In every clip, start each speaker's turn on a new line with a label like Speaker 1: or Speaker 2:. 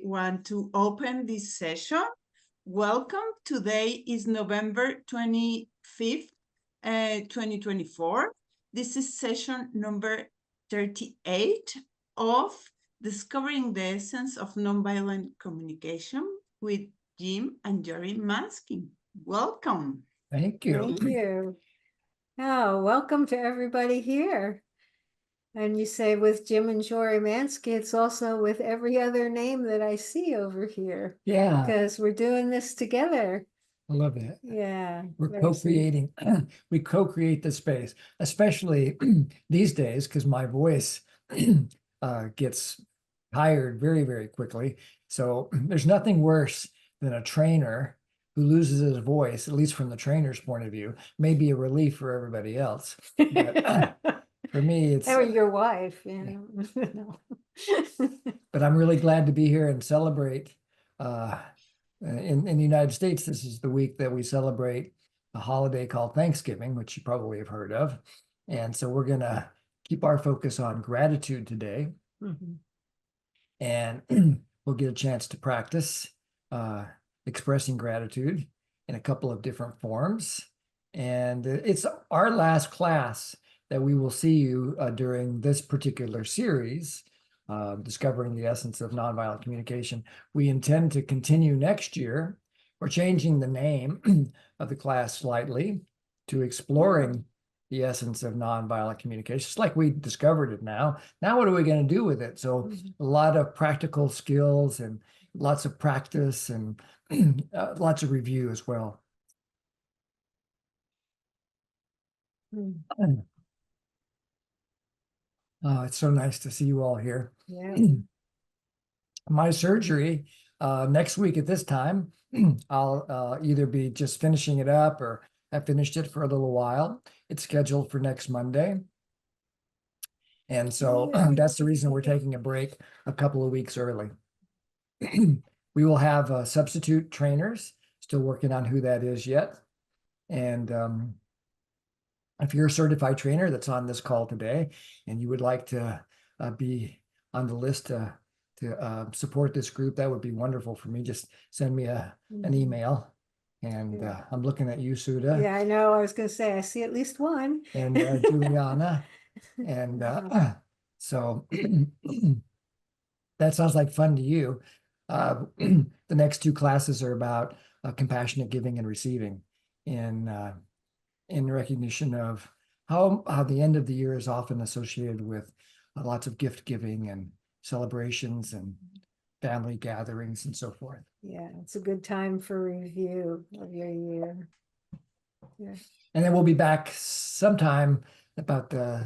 Speaker 1: Want to open this session. Welcome. Today is November 25th, 2024. This is session number 38 of Discovering the Essence of Nonviolent Communication with Jim and Jori Manske. Welcome.
Speaker 2: Thank you.
Speaker 3: Thank you. Oh, welcome to everybody here. And you say with Jim and Jori Manske, it's also with every other name that I see over here.
Speaker 2: Yeah,
Speaker 3: Because we're doing this together.
Speaker 2: I love that.
Speaker 3: Yeah.
Speaker 2: We're
Speaker 3: very sweet.
Speaker 2: co-creating. We co-create the space, especially these days, because my voice gets tired very, very quickly. So there's nothing worse than a trainer who loses his voice, at least from the trainer's point of view. May be a relief for everybody else. But, for me, it's
Speaker 3: Or your wife, you know. No.
Speaker 2: but I'm really glad to be here and celebrate. In the United States, this is the week that we celebrate a holiday called Thanksgiving, which you probably have heard of. And so we're going to keep our focus on gratitude today.
Speaker 3: Mhm.
Speaker 2: And we'll get a chance to practice expressing gratitude in a couple of different forms. And it's our last class that we will see you during this particular series, Discovering the Essence of Nonviolent Communication. We intend to continue next year. We're changing the name of the class slightly to Exploring the Essence of Nonviolent Communication. It's like we discovered it now. Now what are we going to do with it? So a lot of practical skills and lots of practice and lots of review as well.
Speaker 3: Mm.
Speaker 2: Oh, it's so nice to see you all here.
Speaker 3: Yeah.
Speaker 2: My surgery next week at this time, I'll either be just finishing it up or have finished it for a little while. It's scheduled for next Monday. And so that's the reason we're taking a break a couple of weeks early. We will have substitute trainers, still working on who that is yet. And if you're a certified trainer that's on this call today and you would like to be on the list to support this group, that would be wonderful for me. Just send me an email. And I'm looking at you, Suda.
Speaker 3: Yeah, I know. I was going to say, I see at least one.
Speaker 2: And Juliana. And so that sounds like fun to you. The next two classes are about compassionate giving and receiving in recognition of how the end of the year is often associated with lots of gift giving and celebrations and family gatherings and so forth.
Speaker 3: Yeah, it's a good time for review of your year. Yeah.
Speaker 2: And then we'll be back sometime about the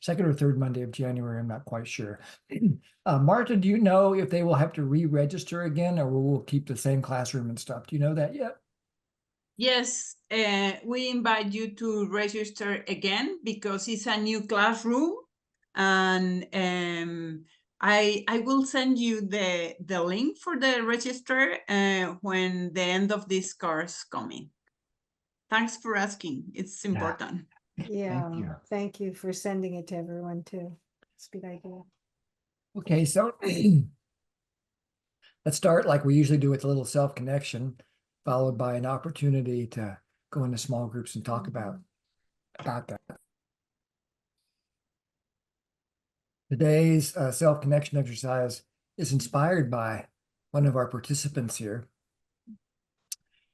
Speaker 2: second or third Monday of January. I'm not quite sure. Marta, do you know if they will have to re-register again, or we'll keep the same classroom and stuff? Do you know that yet?
Speaker 1: Yes, we invite you to register again because it's a new classroom, and I will send you the link for the register when the end of this course coming. Thanks for asking. It's important.
Speaker 3: Yeah, thank you for sending it to everyone too. It's a good idea.
Speaker 2: Okay, so let's start like we usually do with a little self-connection, followed by an opportunity to go into small groups and talk about that. Today's self-connection exercise is inspired by one of our participants here,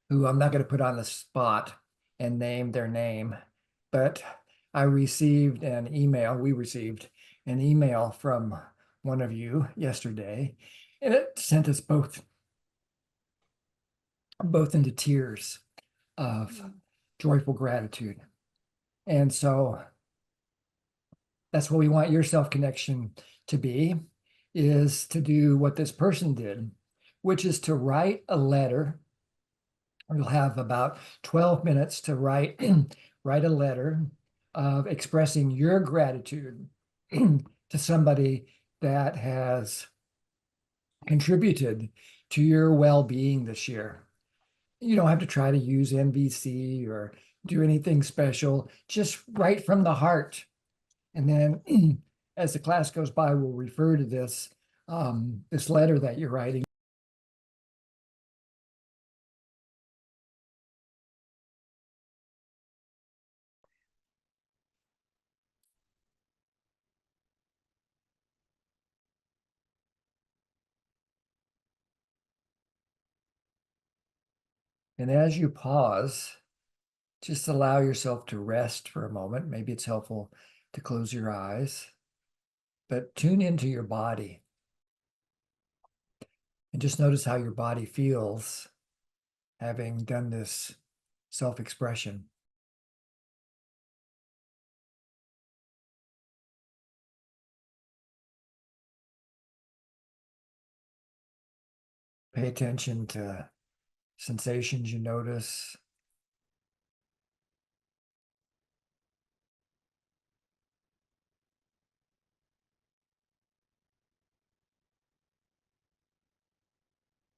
Speaker 2: who I'm not going to put on the spot and name their name, but we received an email from one of you yesterday, and it sent us both into tears of joyful gratitude. And so that's what we want your self-connection to be, is to do what this person did, which is to write a letter. You'll have about 12 minutes to write a letter of expressing your gratitude to somebody that has contributed to your well-being this year. You don't have to try to use NVC or do anything special. Just write from the heart. And then as the class goes by, we'll refer to this this letter that you're writing. And as you pause, just allow yourself to rest for a moment. Maybe it's helpful to close your eyes, but tune into your body. And just notice how your body feels having done this self-expression. Pay attention to sensations you notice.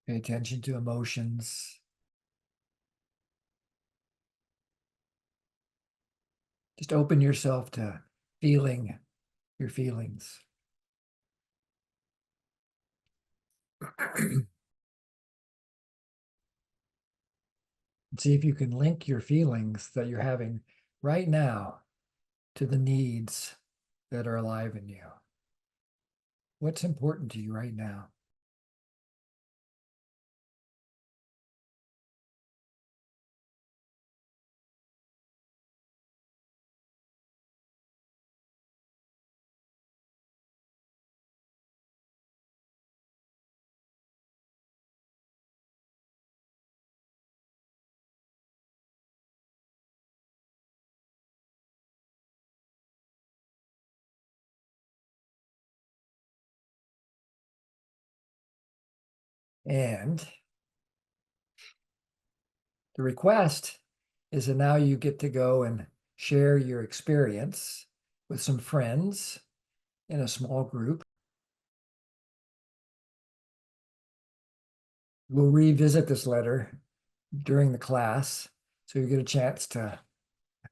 Speaker 2: Pay attention to emotions. Just open yourself to feeling your feelings. See if you can link your feelings that you're having right now to the needs that are alive in you. What's important to you right now? And the request is that now you get to go and share your experience with some friends in a small group. We'll revisit this letter during the class, so you get a chance to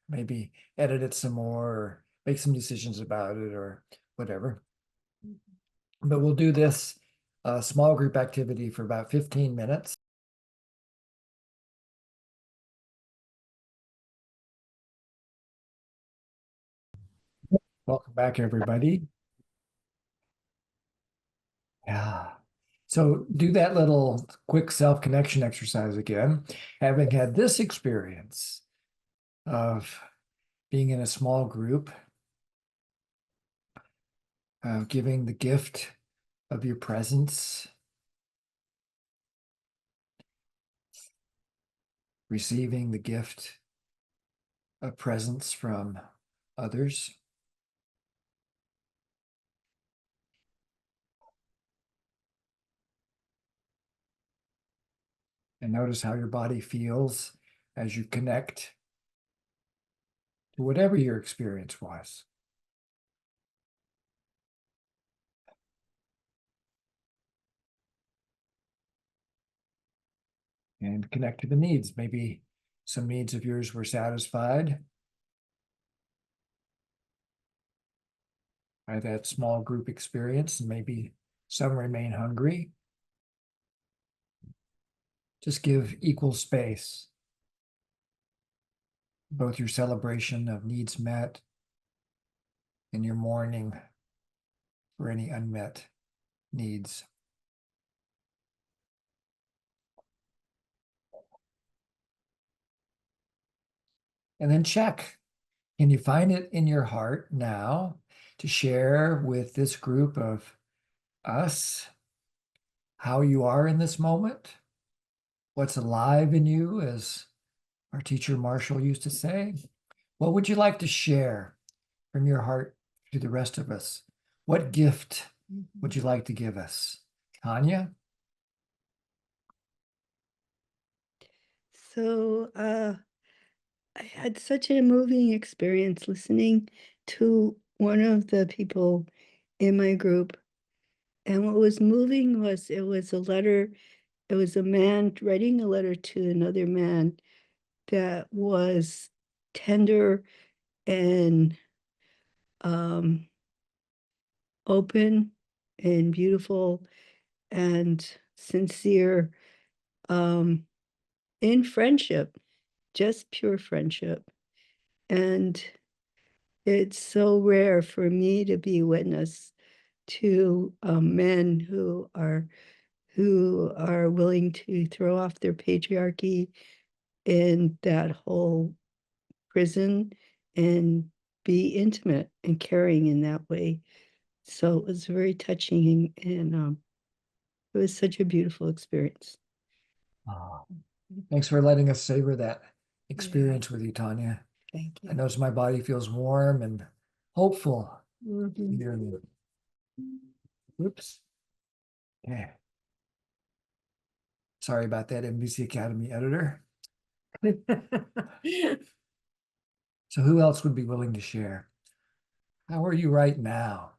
Speaker 2: maybe edit it some more or make some decisions about it or whatever. But we'll do this small group activity for about 15 minutes. Welcome back, everybody. Yeah. So do that little quick self-connection exercise again. Having had this experience of being in a small group, giving the gift of your presence, receiving the gift of presence from others. And notice how your body feels as you connect to whatever your experience was. And connect to the needs. Maybe some needs of yours were satisfied by that small group experience, and maybe some remain hungry. Just give equal space, both your celebration of needs met and your mourning for any unmet needs. And then check, can you find it in your heart now to share with this group of us how you are in this moment? What's alive in you, as our teacher Marshall used to say? What would you like to share from your heart to the rest of us? What gift would you like to give us? Tanya?
Speaker 4: So I had such a moving experience listening to one of the people in my group. And what was moving was it was a man writing a letter to another man that was tender and open and beautiful and sincere, in friendship, just pure friendship. And it's so rare for me to be witness to men who are willing to throw off their patriarchy in that whole prison and be intimate and caring in that way. So it was very touching, and it was such a beautiful experience.
Speaker 2: Oh, thanks for letting us savor that experience with you, Tanya.
Speaker 3: Thank you.
Speaker 2: I notice my body feels warm and hopeful.
Speaker 3: Mhm.
Speaker 2: Hearing you. Oops. Yeah. Sorry about that, NVC Academy editor. So who else would be willing to share? How are you right now?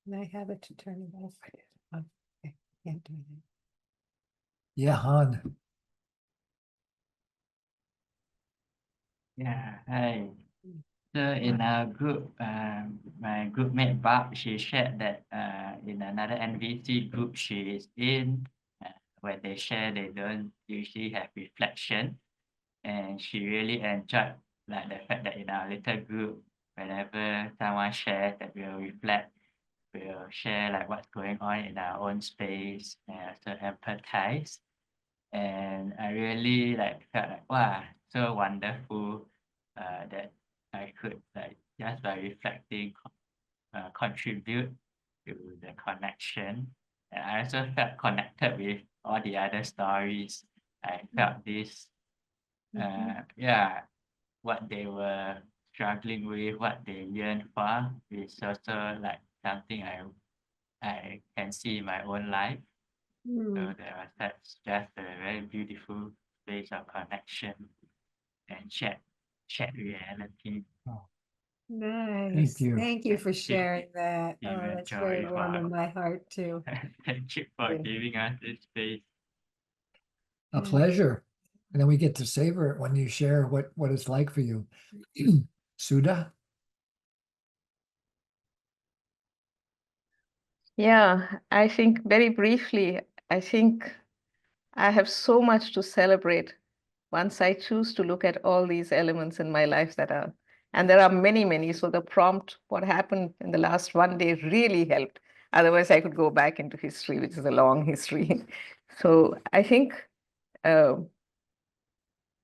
Speaker 3: And I have it to turn it off. Oh, okay. Can't do that.
Speaker 2: Yeah, Han.
Speaker 5: Yeah, hi. So in our group, my groupmate Barb, she shared that in another NVC group she is in, when they share, they don't usually have reflection, and she really enjoyed like the fact that in our little group, whenever someone shares, that we'll reflect, we'll share like what's going on in our own space, and also empathize. And I really like felt like wow, so wonderful that I could like just by reflecting contribute to the connection. And I also felt connected with all the other stories. I felt this yeah, what they were struggling with, what they yearn for is also like something I can see in my own life. So
Speaker 3: Mm.
Speaker 5: that's just a very beautiful space of connection and shared reality.
Speaker 3: Nice.
Speaker 2: you.
Speaker 3: Thank you for sharing that.
Speaker 5: Jim
Speaker 3: Oh,
Speaker 5: and
Speaker 3: that's very
Speaker 5: Jori
Speaker 3: warm in
Speaker 5: for
Speaker 3: my heart too.
Speaker 5: thank you for
Speaker 3: Yeah.
Speaker 5: giving us this space.
Speaker 2: A pleasure. And then we get to savor it when you share what it's like for you. Suda?
Speaker 6: Yeah, I think very briefly, I think I have so much to celebrate once I choose to look at all these elements in my life that are, and there are many, many. So the prompt, what happened in the last one day really helped. Otherwise, I could go back into history, which is a long history. So I think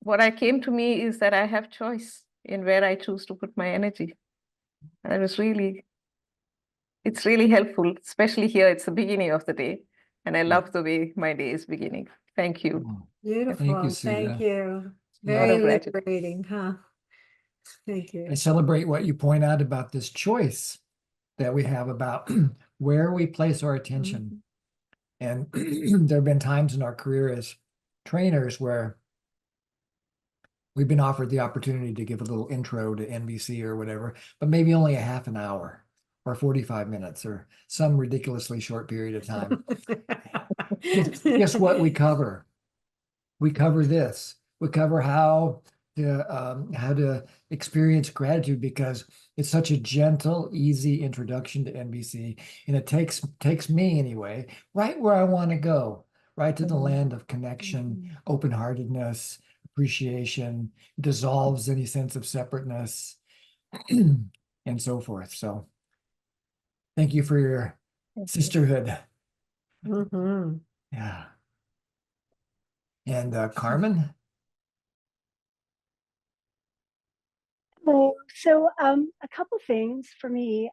Speaker 6: what I came to me is that I have choice in where I choose to put my energy. And it was really, it's really helpful, especially here. It's the beginning of the day. And I love the way my day is beginning. Thank you.
Speaker 3: Beautiful.
Speaker 2: Suda.
Speaker 3: Thank you.
Speaker 2: Yeah.
Speaker 3: Very
Speaker 6: Lot of gratitude.
Speaker 3: liberating, huh? Thank
Speaker 2: I
Speaker 3: you.
Speaker 2: celebrate what you point out about this choice that we have about where we place our attention. And there have been times in our career as trainers where we've been offered the opportunity to give a little intro to NVC or whatever, but maybe only a half an hour or 45 minutes or some ridiculously short period of time. Guess what we cover? We cover this. We cover how to experience gratitude, because it's such a gentle, easy introduction to NVC, and it takes me anyway right where I want to go, right to the land of connection, open-heartedness, appreciation, dissolves any sense of separateness, and so forth. So, thank you for your sisterhood.
Speaker 3: Mhm.
Speaker 2: Yeah. And Carmen.
Speaker 7: So a couple things for me.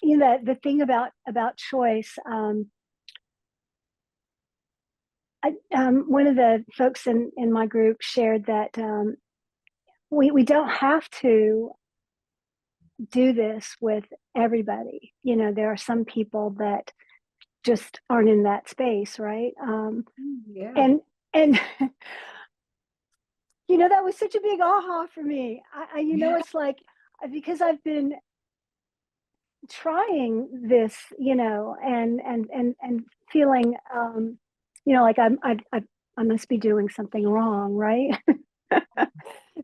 Speaker 7: You know, the thing about choice. One of the folks in my group shared that we don't have to do this with everybody. You know, there are some people that just aren't in that space, right?
Speaker 3: Yeah.
Speaker 7: And you know, that was such a big aha for me. I you know, it's like, because I've been trying this, you know, and feeling, you know, like I must be doing something wrong, right?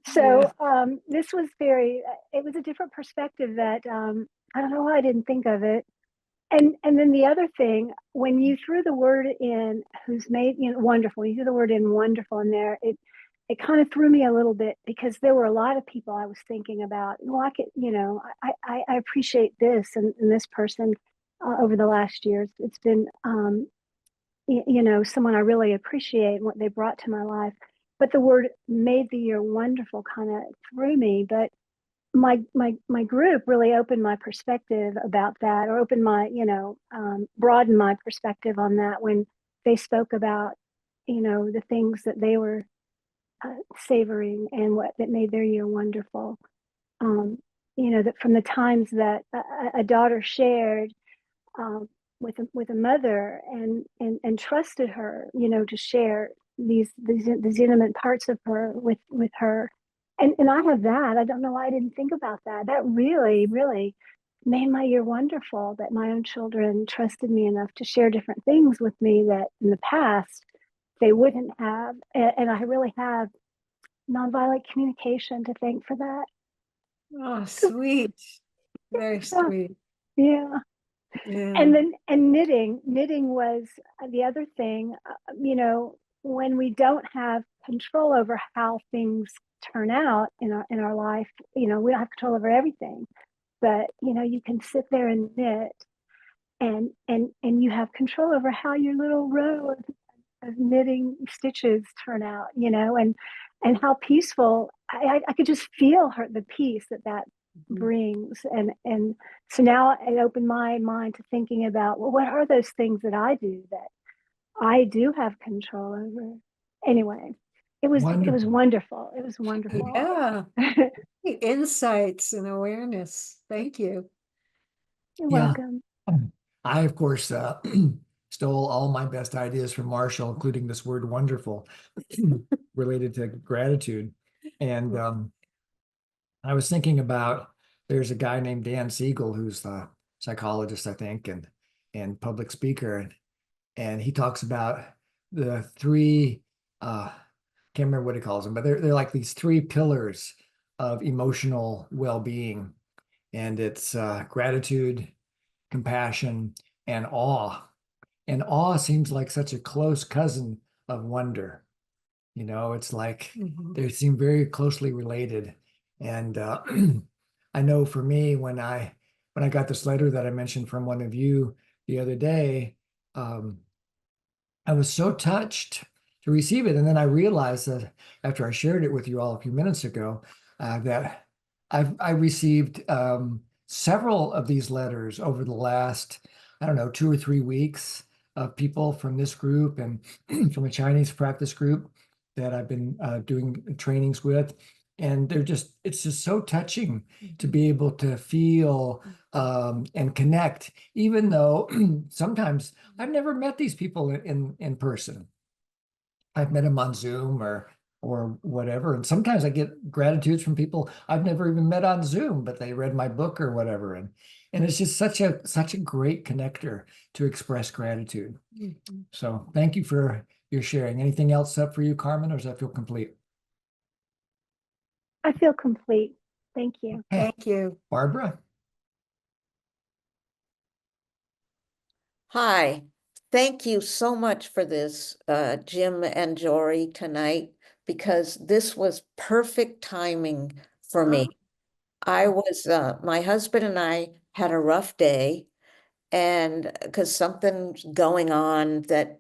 Speaker 7: So this was it was a different perspective that I don't know why I didn't think of it. And then the other thing, when you threw the word in, who's made, wonderful, you threw the word in wonderful in there, it kind of threw me a little bit, because there were a lot of people I was thinking about. Well, I could, I appreciate this and this person over the last years. It's been, someone I really appreciate and what they brought to my life. But the word made the year wonderful kind of threw me. But my group really opened my perspective about that, or opened my, broadened my perspective on that when they spoke about, the things that they were savoring and what that made their year wonderful. That from the times that a daughter shared with a mother and trusted her, to share these intimate parts of her with her. And I have that. I don't know why I didn't think about that. That really, really made my year wonderful, that my own children trusted me enough to share different things with me that in the past they wouldn't have. And I really have nonviolent communication to thank for that.
Speaker 3: Oh, sweet. Very sweet.
Speaker 7: Yeah.
Speaker 3: Yeah.
Speaker 7: And knitting was the other thing. When we don't have control over how things turn out in our life, we don't have control over everything, but you can sit there and knit, and you have control over how your little row of knitting stitches turn out, and how peaceful. I could just feel the peace that brings, and so now it opened my mind to thinking about, well, what are those things that I do that I do have control over? Anyway, it was wonderful. It was wonderful.
Speaker 3: Yeah. Insights and awareness. Thank you.
Speaker 7: You're
Speaker 2: Yeah.
Speaker 7: welcome.
Speaker 2: I, of course, stole all my best ideas from Marshall, including this word wonderful related to gratitude. And I was thinking about, there's a guy named Dan Siegel, who's a psychologist, I think, and public speaker. And he talks about the three, can't remember what he calls them, but they're like these three pillars of emotional well-being. And it's gratitude, compassion, and awe. And awe seems like such a close cousin of wonder. It's like they seem very closely related. And I know for me, when I got this letter that I mentioned from one of you the other day, I was so touched to receive it. And then I realized that after I shared it with you all a few minutes ago, that I received several of these letters over the last, I don't know, 2 or 3 weeks, of people from this group and from a Chinese practice group that I've been doing trainings with. And it's just so touching to be able to feel and connect, even though sometimes I've never met these people in person. I've met them on Zoom or whatever. And sometimes I get gratitudes from people I've never even met on Zoom, but they read my book or whatever. And it's just such a great connector to express gratitude. So thank you for your sharing. Anything else up for you, Carmen, or does that feel complete?
Speaker 7: I feel complete. Thank you.
Speaker 2: Okay.
Speaker 3: Thank you.
Speaker 2: Barbara?
Speaker 8: Hi, thank you so much for this, Jim and Jori, tonight, because this was perfect timing for me. My husband and I had a rough day, and because something's going on that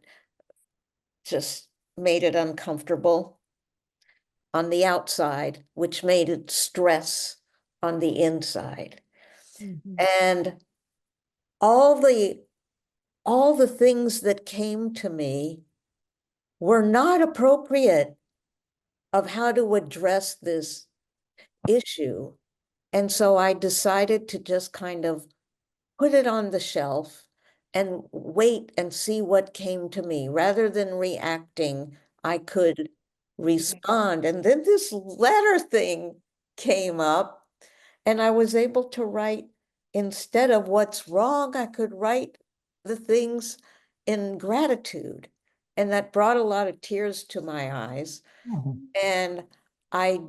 Speaker 8: just made it uncomfortable on the outside, which made it stress on the inside. And all the things that came to me were not appropriate of how to address this issue. And so I decided to just kind of put it on the shelf and wait and see what came to me. Rather than reacting, I could respond. And then this letter thing came up, and I was able to write, instead of what's wrong, I could write the things in gratitude. And that brought a lot of tears to my eyes. And I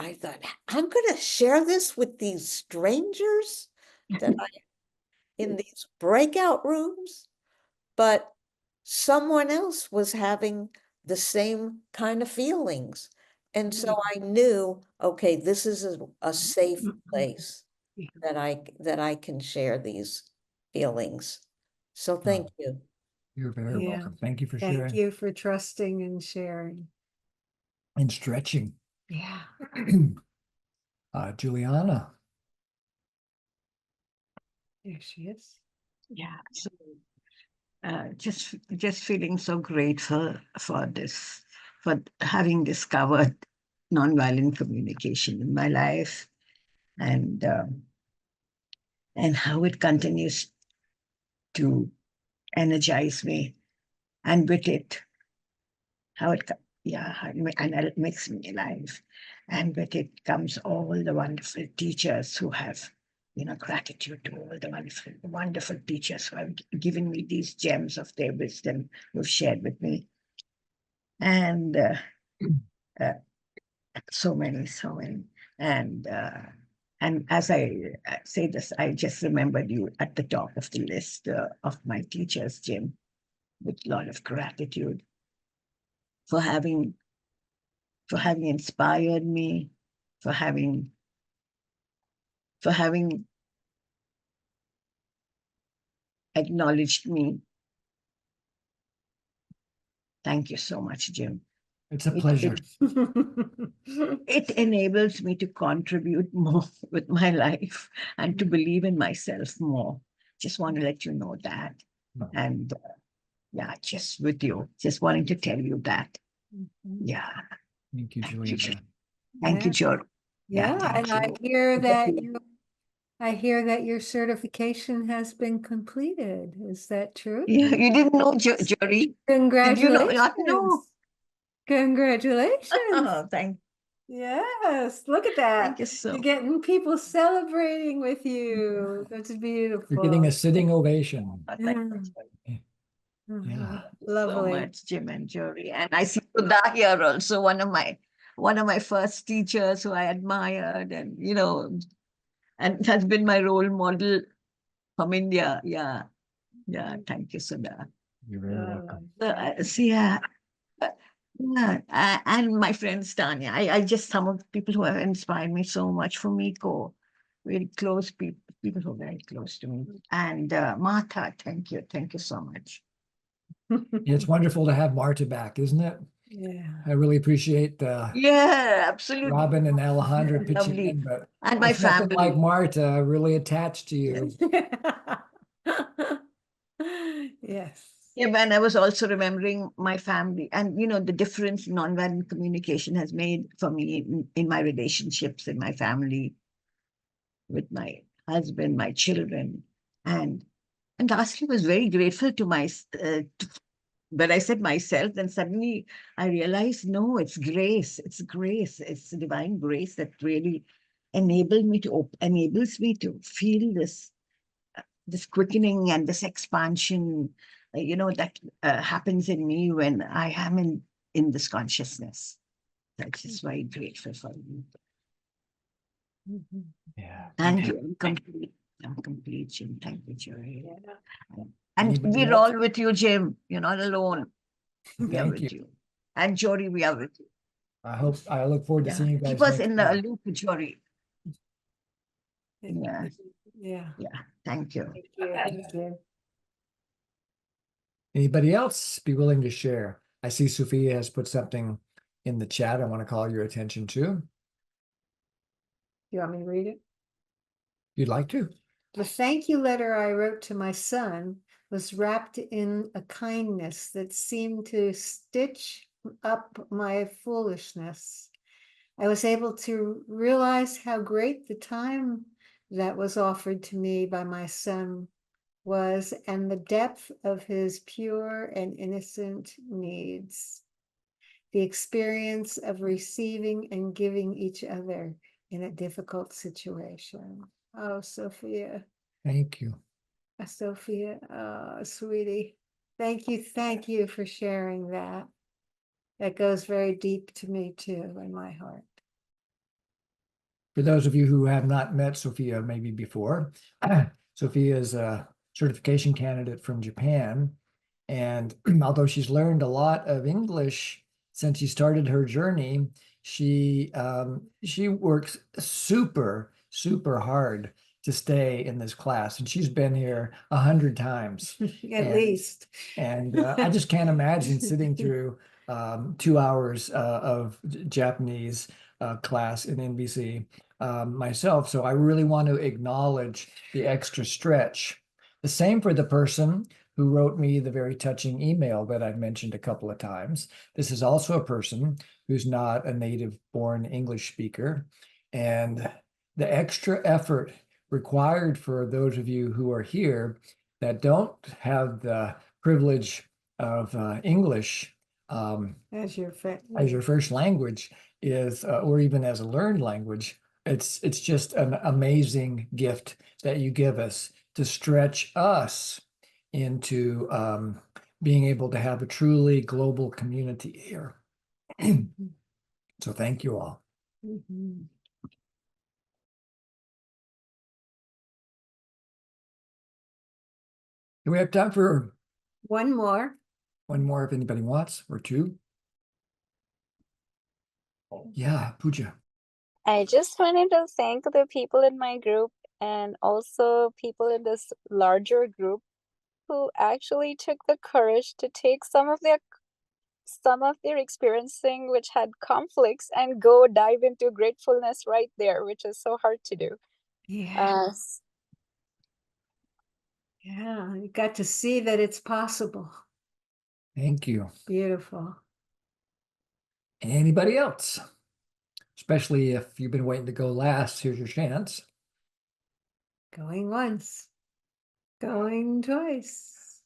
Speaker 8: I thought, I'm going to share this with these strangers that I in these breakout rooms, but someone else was having the same kind of feelings. And so I knew, okay, this is a safe place that I can share these feelings. So thank you.
Speaker 2: You're very
Speaker 3: Yeah.
Speaker 2: welcome. Thank you for
Speaker 3: Thank
Speaker 2: sharing
Speaker 3: you for trusting and sharing.
Speaker 2: and stretching.
Speaker 3: Yeah.
Speaker 2: Juliana.
Speaker 3: There she is.
Speaker 9: Yeah, so just feeling so grateful for this, for having discovered nonviolent communication in my life, and how it continues to energize me, and with it, how it makes me alive, and with it comes all the wonderful teachers who have, gratitude to all the wonderful teachers who have given me these gems of their wisdom who've shared with me. And so many. And as I say this, I just remembered you at the top of the list of my teachers, Jim, with a lot of gratitude for having inspired me, for having acknowledged me. Thank you so much, Jim.
Speaker 2: It's a pleasure.
Speaker 9: It enables me to contribute more with my life and to believe in myself more. Just want to let you know that. And yeah, just with you, just wanting to tell you that. Yeah.
Speaker 2: Thank you,
Speaker 9: Thank you,
Speaker 2: Juliana.
Speaker 9: Thank you, Jori.
Speaker 3: Yeah,
Speaker 9: thank
Speaker 3: and
Speaker 9: you.
Speaker 3: I hear that your certification has been completed. Is that true?
Speaker 9: Yeah, you didn't know, Jori? Did you not know?
Speaker 3: Congratulations.
Speaker 9: Oh, thank
Speaker 3: Yes, look at that.
Speaker 9: you so
Speaker 3: You're getting people celebrating with you. That's beautiful.
Speaker 2: You're getting a sitting ovation.
Speaker 9: much. Thank you
Speaker 2: Yeah.
Speaker 9: so
Speaker 3: Lovely.
Speaker 9: much, Jim and Jori. And I see Sudha here also, one of my first teachers who I admired, and and has been my role model from India. Yeah. Thank you, Sudha.
Speaker 2: You're very welcome.
Speaker 9: And my friends, Tanya. I just, some of the people who have inspired me so much, for Miko, very close people who are very close to me. And Martha, thank you so much.
Speaker 2: It's wonderful to have Marta back, isn't it?
Speaker 3: Yeah.
Speaker 2: I really appreciate
Speaker 9: Yeah, absolutely.
Speaker 2: Robin and Alejandra pitching
Speaker 9: Lovely.
Speaker 2: in, but
Speaker 9: And my
Speaker 2: there's nothing
Speaker 9: family.
Speaker 2: like Marta really attached to you.
Speaker 3: Yes.
Speaker 9: Yeah, and I was also remembering my family, and the difference nonviolent communication has made for me in my relationships, in my family, with my husband, my children, and lastly was very grateful to when I said myself, then suddenly I realized, no, it's grace. It's grace. It's divine grace that really enables me to feel this quickening and this expansion, that happens in me when I am in this consciousness. I'm just very grateful for you.
Speaker 2: Yeah.
Speaker 9: And I'm complete, Jim. Thank you, Jori.
Speaker 3: Yeah.
Speaker 9: And
Speaker 2: Anybody
Speaker 9: we're
Speaker 2: else?
Speaker 9: all with you, Jim. You're not alone. We are
Speaker 2: Thank
Speaker 9: with
Speaker 2: you.
Speaker 9: you. And Jori, we are with you.
Speaker 2: I look forward to
Speaker 9: Yeah.
Speaker 2: seeing you guys
Speaker 9: Keep us
Speaker 2: next
Speaker 9: in the
Speaker 2: time.
Speaker 9: loop, Jori. Yeah.
Speaker 3: Yeah.
Speaker 9: Thank you.
Speaker 3: Thank you. Thank you.
Speaker 2: Anybody else be willing to share? I see Sophia has put something in the chat I want to call your attention to.
Speaker 3: You want me to read it?
Speaker 2: If you'd like to.
Speaker 3: The thank you letter I wrote to my son was wrapped in a kindness that seemed to stitch up my foolishness. I was able to realize how great the time that was offered to me by my son was, and the depth of his pure and innocent needs. The experience of receiving and giving each other in a difficult situation. Oh, Sophia.
Speaker 2: Thank you.
Speaker 3: Sophia, sweetie. Thank you for sharing that. That goes very deep to me too, in my heart.
Speaker 2: For those of you who have not met Sophia maybe before, Sophia is a certification candidate from Japan. And although she's learned a lot of English since she started her journey, she works super, super hard to stay in this class. And she's been here 100 times.
Speaker 3: At least.
Speaker 2: And I just can't imagine sitting through 2 hours of Japanese class in NVC myself. So I really want to acknowledge the extra stretch. The same for the person who wrote me the very touching email that I've mentioned a couple of times. This is also a person who's not a native born English speaker. And the extra effort required for those of you who are here that don't have the privilege of English
Speaker 3: As your
Speaker 2: first language is, or even as a learned language, it's just an amazing gift that you give us to stretch us into being able to have a truly global community here. So thank you all.
Speaker 3: Mhm.
Speaker 2: Do we have time for
Speaker 3: One more.
Speaker 2: one more if anybody wants, or two? Yeah, Pooja.
Speaker 10: I just wanted to thank the people in my group and also people in this larger group who actually took the courage to take some of their experiencing which had conflicts and go dive into gratefulness right there, which is so hard to do.
Speaker 3: Yeah. Yeah, you got to see that it's possible.
Speaker 2: Thank you.
Speaker 3: Beautiful.
Speaker 2: Anybody else? Especially if you've been waiting to go last, here's your chance.
Speaker 3: Going once. Going twice.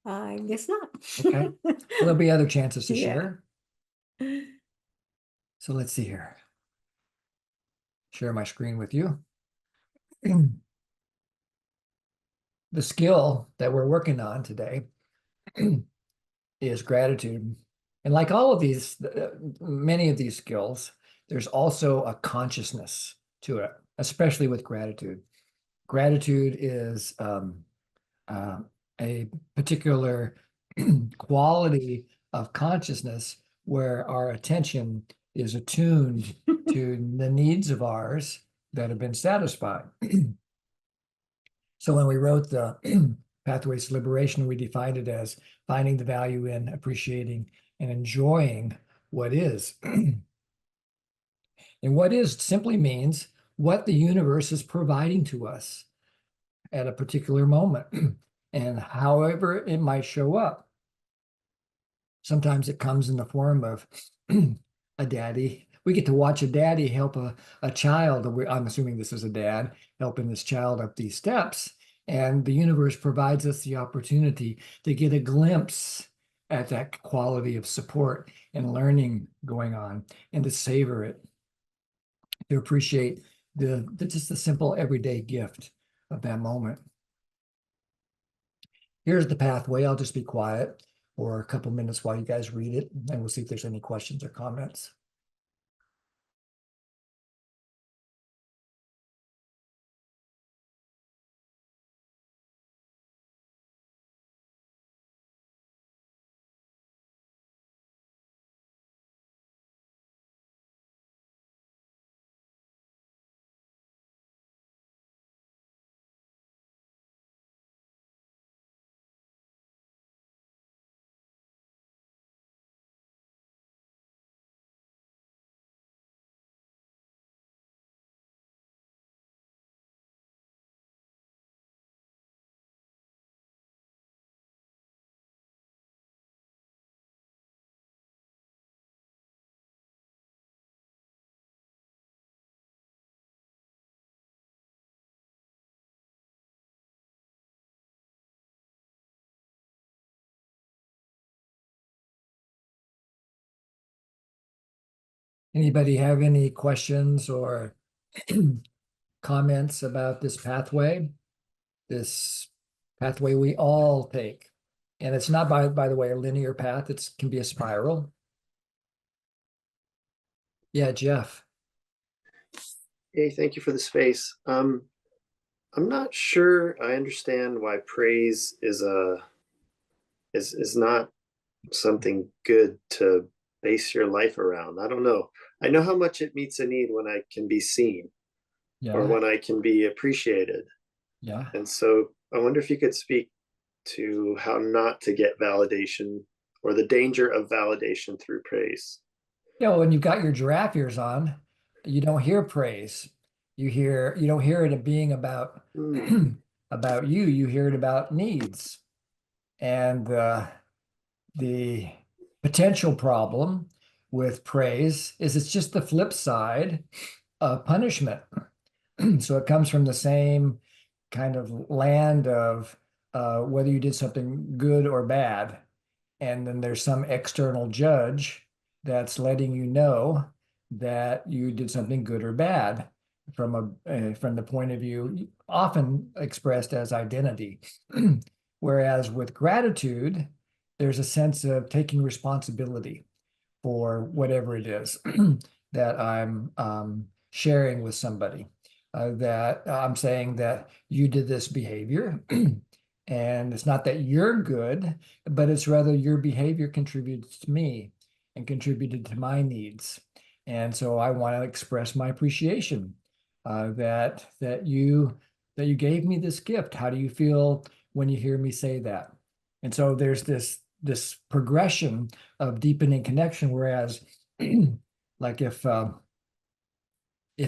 Speaker 3: I guess not.
Speaker 2: Okay. Well, there'll be other chances to
Speaker 3: Yeah.
Speaker 2: share. So let's see here. Share my screen with you. The skill that we're working on today is gratitude. And like all of these, many of these skills, there's also a consciousness to it, especially with gratitude. Gratitude is a particular quality of consciousness where our attention is attuned to the needs of ours that have been satisfied. So when we wrote the Pathways to Liberation, we defined it as finding the value in appreciating and enjoying what is. And what is simply means what the universe is providing to us at a particular moment and however it might show up. Sometimes it comes in the form of a daddy. We get to watch a daddy help a child. I'm assuming this is a dad helping this child up these steps. And the universe provides us the opportunity to get a glimpse at that quality of support and learning going on and to savor it, to appreciate just the simple everyday gift of that moment. Here's the pathway. I'll just be quiet for a couple minutes while you guys read it, and we'll see if there's any questions or comments. Anybody have any questions or comments about this pathway? This pathway we all take. And it's not, by the way, a linear path. It can be a spiral. Yeah, Jeff.
Speaker 11: Hey, thank you for the space. I'm not sure I understand why praise is not something good to base your life around. I don't know. I know how much it meets a need when I can be seen or
Speaker 2: Yeah,
Speaker 11: when I can be appreciated.
Speaker 2: yeah.
Speaker 11: And so I wonder if you could speak to how not to get validation or the danger of validation through praise.
Speaker 2: Yeah, when you've got your giraffe ears on, you don't hear praise. You don't hear it being about
Speaker 11: Mm.
Speaker 2: about you. You hear it about needs. And the potential problem with praise is it's just the flip side of punishment. So it comes from the same kind of land of whether you did something good or bad. And then there's some external judge that's letting you know that you did something good or bad from the point of view often expressed as identity. Whereas with gratitude, there's a sense of taking responsibility for whatever it is that I'm sharing with somebody. That I'm saying that you did this behavior, and it's not that you're good, but it's rather your behavior contributes to me and contributed to my needs. And so I want to express my appreciation that you gave me this gift. How do you feel when you hear me say that? And so there's this progression of deepening connection. Whereas, like if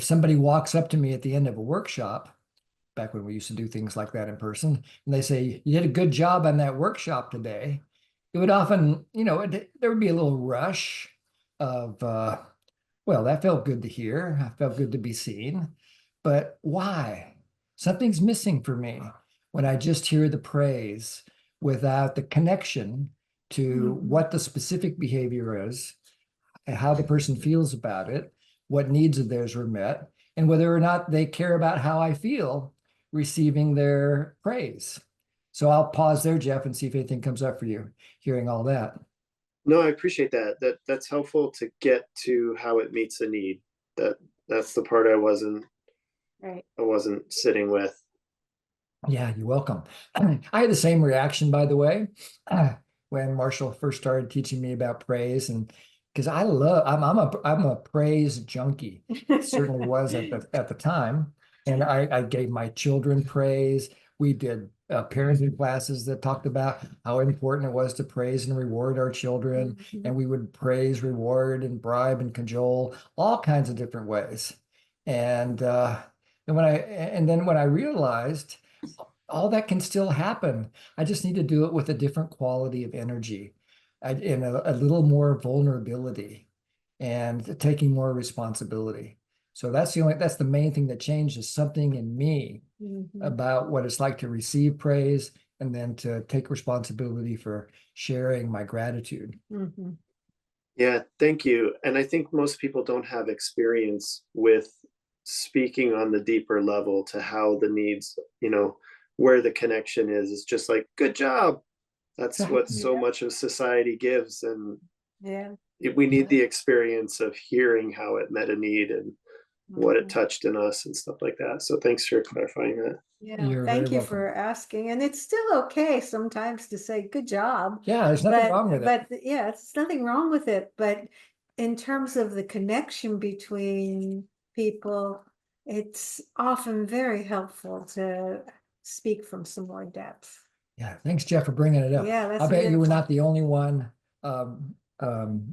Speaker 2: somebody walks up to me at the end of a workshop, back when we used to do things like that in person, and they say, "You did a good job on that workshop today," it would often, there would be a little rush of, well, that felt good to hear. It felt good to be seen. But why? Something's missing for me when I just hear the praise without the connection to what the specific behavior is, and how the person feels about it, what needs of theirs were met, and whether or not they care about how I feel receiving their praise. So I'll pause there, Jeff, and see if anything comes up for you, hearing all that.
Speaker 11: No, I appreciate that. That's helpful to get to how it meets a need. That's the part I wasn't sitting with.
Speaker 2: Yeah, you're welcome. I had the same reaction, by the way, when Marshall first started teaching me about praise, and because I'm a praise junkie. Certainly was at the time, and I gave my children praise. We did parenting classes that talked about how important it was to praise and reward our children, and we would praise, reward, and bribe and cajole all kinds of different ways. And then when I realized all that can still happen. I just need to do it with a different quality of energy and a little more vulnerability and taking more responsibility. So that's the main thing that changed, is something in me about what it's like to receive praise and then to take responsibility for sharing my gratitude.
Speaker 11: Yeah, thank you. And I think most people don't have experience with speaking on the deeper level to how the needs, where the connection is. It's just like, good job. That's what so much of society gives. And we need the experience of hearing how it met a need and what it touched in us and stuff like that. So thanks for clarifying that.
Speaker 3: Yeah,
Speaker 2: You're
Speaker 3: thank
Speaker 2: very
Speaker 3: you
Speaker 2: welcome.
Speaker 3: for asking. And it's still okay sometimes to say good job.
Speaker 2: Yeah, there's nothing wrong with it.
Speaker 3: But yeah, it's nothing wrong with it. But in terms of the connection between people, it's often very helpful to speak from some more depth.
Speaker 2: Yeah, thanks, Jeff, for bringing it up.
Speaker 3: Yeah, that's
Speaker 2: I bet you were
Speaker 3: beautiful.
Speaker 2: not the only one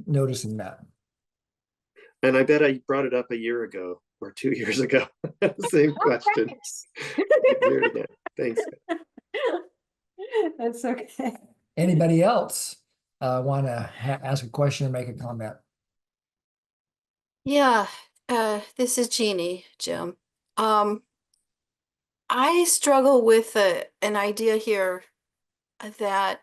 Speaker 2: noticing that.
Speaker 11: And I bet I brought it up a year ago or 2 years ago. Same question. Hear it again. Thanks.
Speaker 3: That's okay.
Speaker 2: Anybody else want to ask a question or make a comment?
Speaker 12: Yeah, this is Jeannie, Jim. I struggle with an idea here that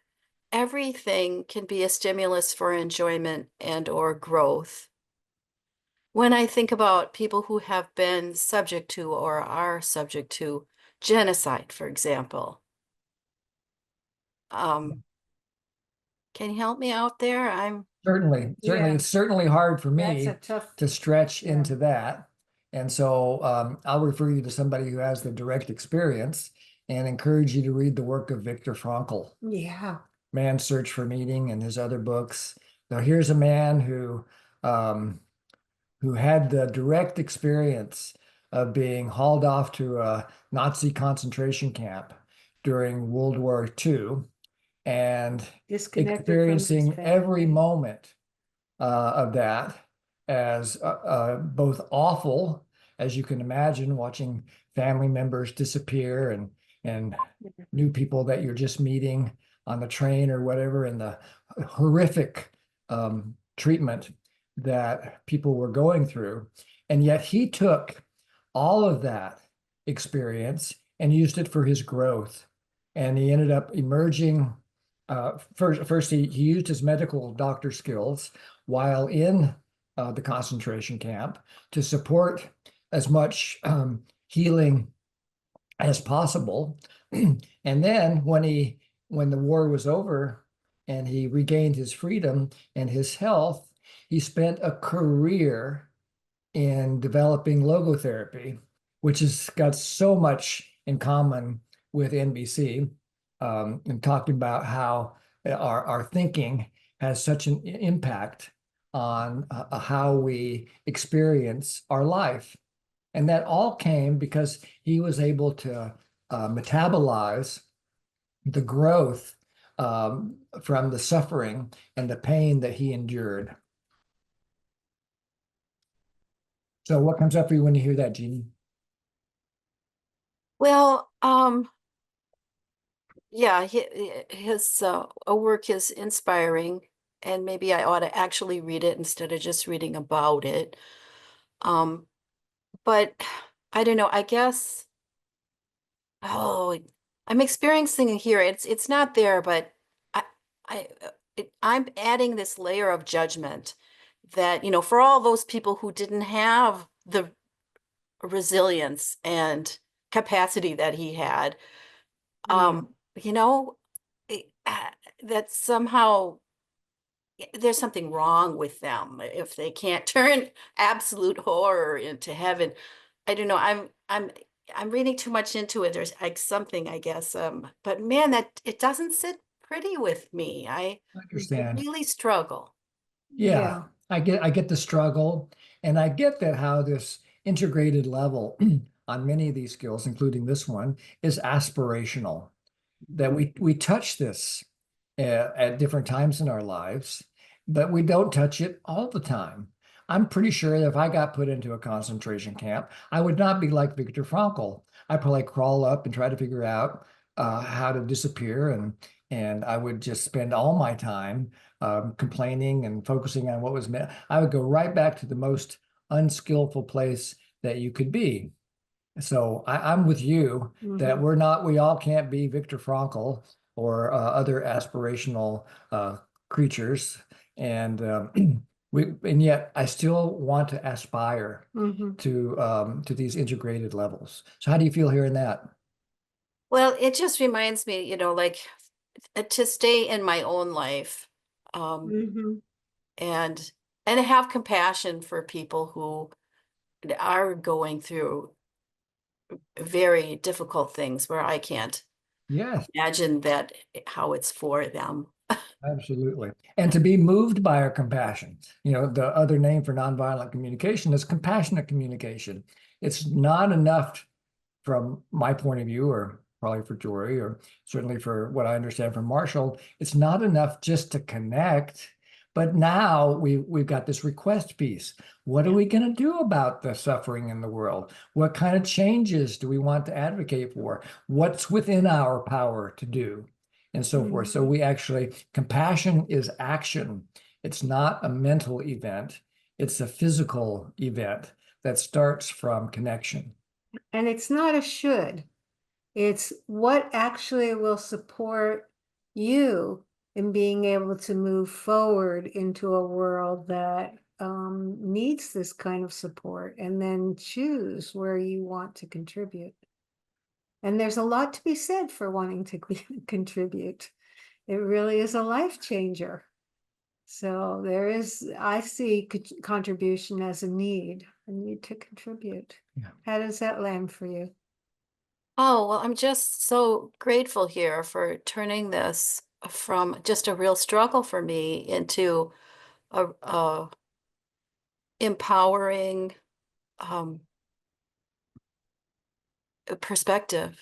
Speaker 12: everything can be a stimulus for enjoyment and or growth. When I think about people who have been subject to or are subject to genocide, for example, can you help me out there?
Speaker 2: Certainly,
Speaker 3: Yeah.
Speaker 2: it's certainly hard for
Speaker 3: That's
Speaker 2: me
Speaker 3: a tough,
Speaker 2: to stretch
Speaker 3: yeah.
Speaker 2: into that. And so I'll refer you to somebody who has the direct experience and encourage you to read the work of Viktor Frankl,
Speaker 3: Yeah.
Speaker 2: Man's Search for Meaning, and his other books. Now, here's a man who had the direct experience of being hauled off to a Nazi concentration camp during World War II and
Speaker 3: Disconnected from his
Speaker 2: experiencing every
Speaker 3: family.
Speaker 2: moment of that as both awful, as you can imagine, watching family members disappear and new people that you're just meeting on the train or whatever, and the horrific treatment that people were going through. And yet he took all of that experience and used it for his growth. And he ended up emerging. First, he used his medical doctor skills while in the concentration camp to support as much healing as possible. And then when the war was over and he regained his freedom and his health, he spent a career in developing logotherapy, which has got so much in common with NVC, and talking about how our thinking has such an impact on how we experience our life. And that all came because he was able to metabolize the growth from the suffering and the pain that he endured. So what comes up for you when you hear that, Jeannie?
Speaker 12: Well, yeah, his work is inspiring, and maybe I ought to actually read it instead of just reading about it. But I don't know, I guess, oh, I'm experiencing it here. It's not there, but I'm adding this layer of judgment that, for all those people who didn't have the resilience and capacity that he had, that somehow there's something wrong with them if they can't turn absolute horror into heaven. I don't know. I'm reading too much into it. There's like something, I guess. But man, that it doesn't sit pretty with me. I
Speaker 2: understand.
Speaker 12: really struggle.
Speaker 2: Yeah, I get the struggle, and I get that how this integrated level on many of these skills, including this one, is aspirational. That we touch this at different times in our lives, but we don't touch it all the time. I'm pretty sure that if I got put into a concentration camp, I would not be like Viktor Frankl. I'd probably crawl up and try to figure out how to disappear, and I would just spend all my time complaining and focusing on what was meant. I would go right back to the most unskillful place that you could be. So I'm with you that we all can't be Viktor Frankl or other aspirational creatures, and and yet I still want to aspire to these integrated levels. So how do you feel hearing that?
Speaker 12: Well, it just reminds me, like to stay in my own life, and have compassion for people who are going through very difficult things where I can't imagine that how it's for them.
Speaker 2: Absolutely. And to be moved by our compassion. The other name for nonviolent communication is compassionate communication. It's not enough from my point of view, or probably for Jori, or certainly for what I understand from Marshall, it's not enough just to connect. But now we've got this request piece. What are we going to do about the suffering in the world? What kind of changes do we want to advocate for? What's within our power to do? And so forth. So compassion is action. It's not a mental event. It's a physical event that starts from connection.
Speaker 3: And it's not a should. It's what actually will support you in being able to move forward into a world that needs this kind of support, and then choose where you want to contribute. And there's a lot to be said for wanting to contribute. It really is a life changer. So there is, I see contribution as a need to contribute.
Speaker 2: Yeah.
Speaker 3: How does that land for you?
Speaker 12: Oh, well, I'm just so grateful here for turning this from just a real struggle for me into a empowering perspective.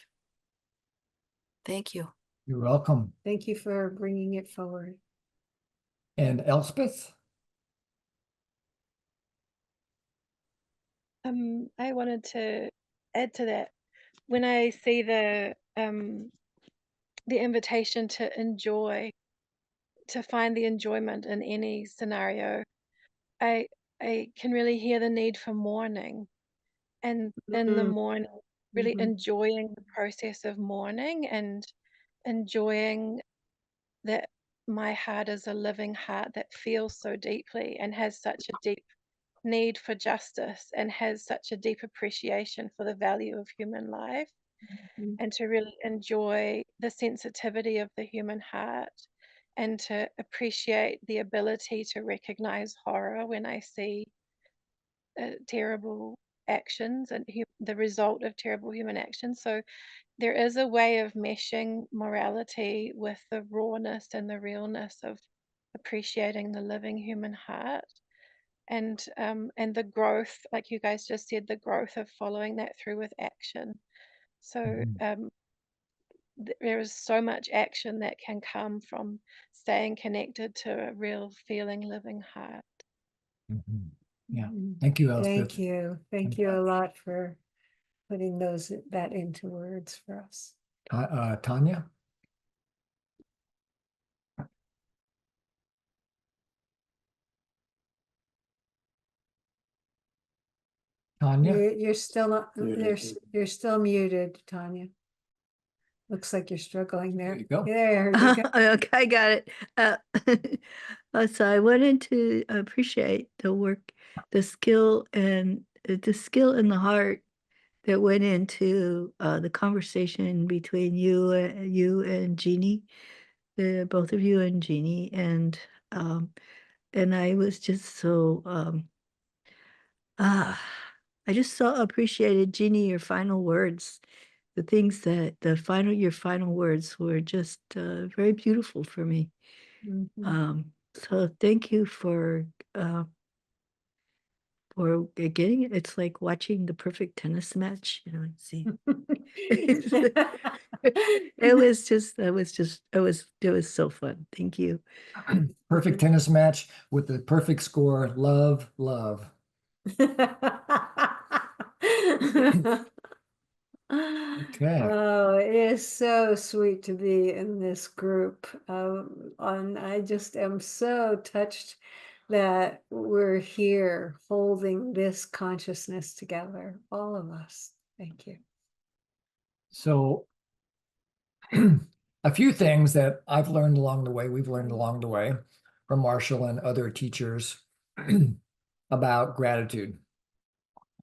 Speaker 12: Thank you.
Speaker 2: You're welcome.
Speaker 3: Thank you for bringing it forward.
Speaker 2: And Elspeth?
Speaker 13: I wanted to add to that. When I see the invitation to enjoy, to find the enjoyment in any scenario, I can really hear the need for mourning, and in the mourning, really enjoying the process of mourning and enjoying that my heart is a living heart that feels so deeply and has such a deep need for justice and has such a deep appreciation for the value of human life, and to really enjoy the sensitivity of the human heart and to appreciate the ability to recognize horror when I see terrible actions and the result of terrible human actions. So there is a way of meshing morality with the rawness and the realness of appreciating the living human heart, and the growth, like you guys just said, the growth of following that through with action. So there is so much action that can come from staying connected to a real feeling living heart.
Speaker 2: Yeah. Thank you, Elspeth.
Speaker 3: Thank you. Thank you a lot for putting that into words for us.
Speaker 2: Tanya? Tanya?
Speaker 3: You're still not, you're still muted, Tanya. Looks like you're struggling there.
Speaker 2: There you go.
Speaker 3: There you go.
Speaker 4: Okay, I got it. So I wanted to appreciate the work, the skill and the heart that went into the conversation between you and Jeannie, both of you and Jeannie, and I was just so I just so appreciated, Jeannie, your final words. The things that your final words were just very beautiful for me. So thank you for getting it. It's like watching the perfect tennis match, see. It was so fun. Thank you.
Speaker 2: Perfect tennis match with the perfect score. Love, love. Okay.
Speaker 3: Oh, it is so sweet to be in this group. And I just am so touched that we're here holding this consciousness together, all of us. Thank you.
Speaker 2: So a few things that I've learned along the way, we've learned along the way from Marshall and other teachers about gratitude.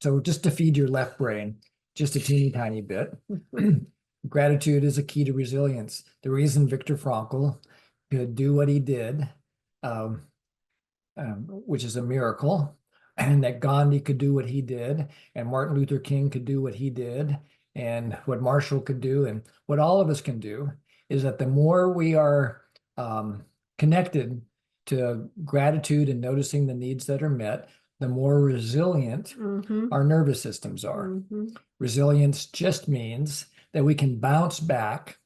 Speaker 2: So just to feed your left brain, just a teeny tiny bit. Gratitude is a key to resilience. The reason Viktor Frankl could do what he did, which is a miracle, and that Gandhi could do what he did, and Martin Luther King could do what he did, and what Marshall could do, and what all of us can do, is that the more we are connected to gratitude and noticing the needs that are met, the more resilient our nervous systems are. Resilience just means that we can bounce back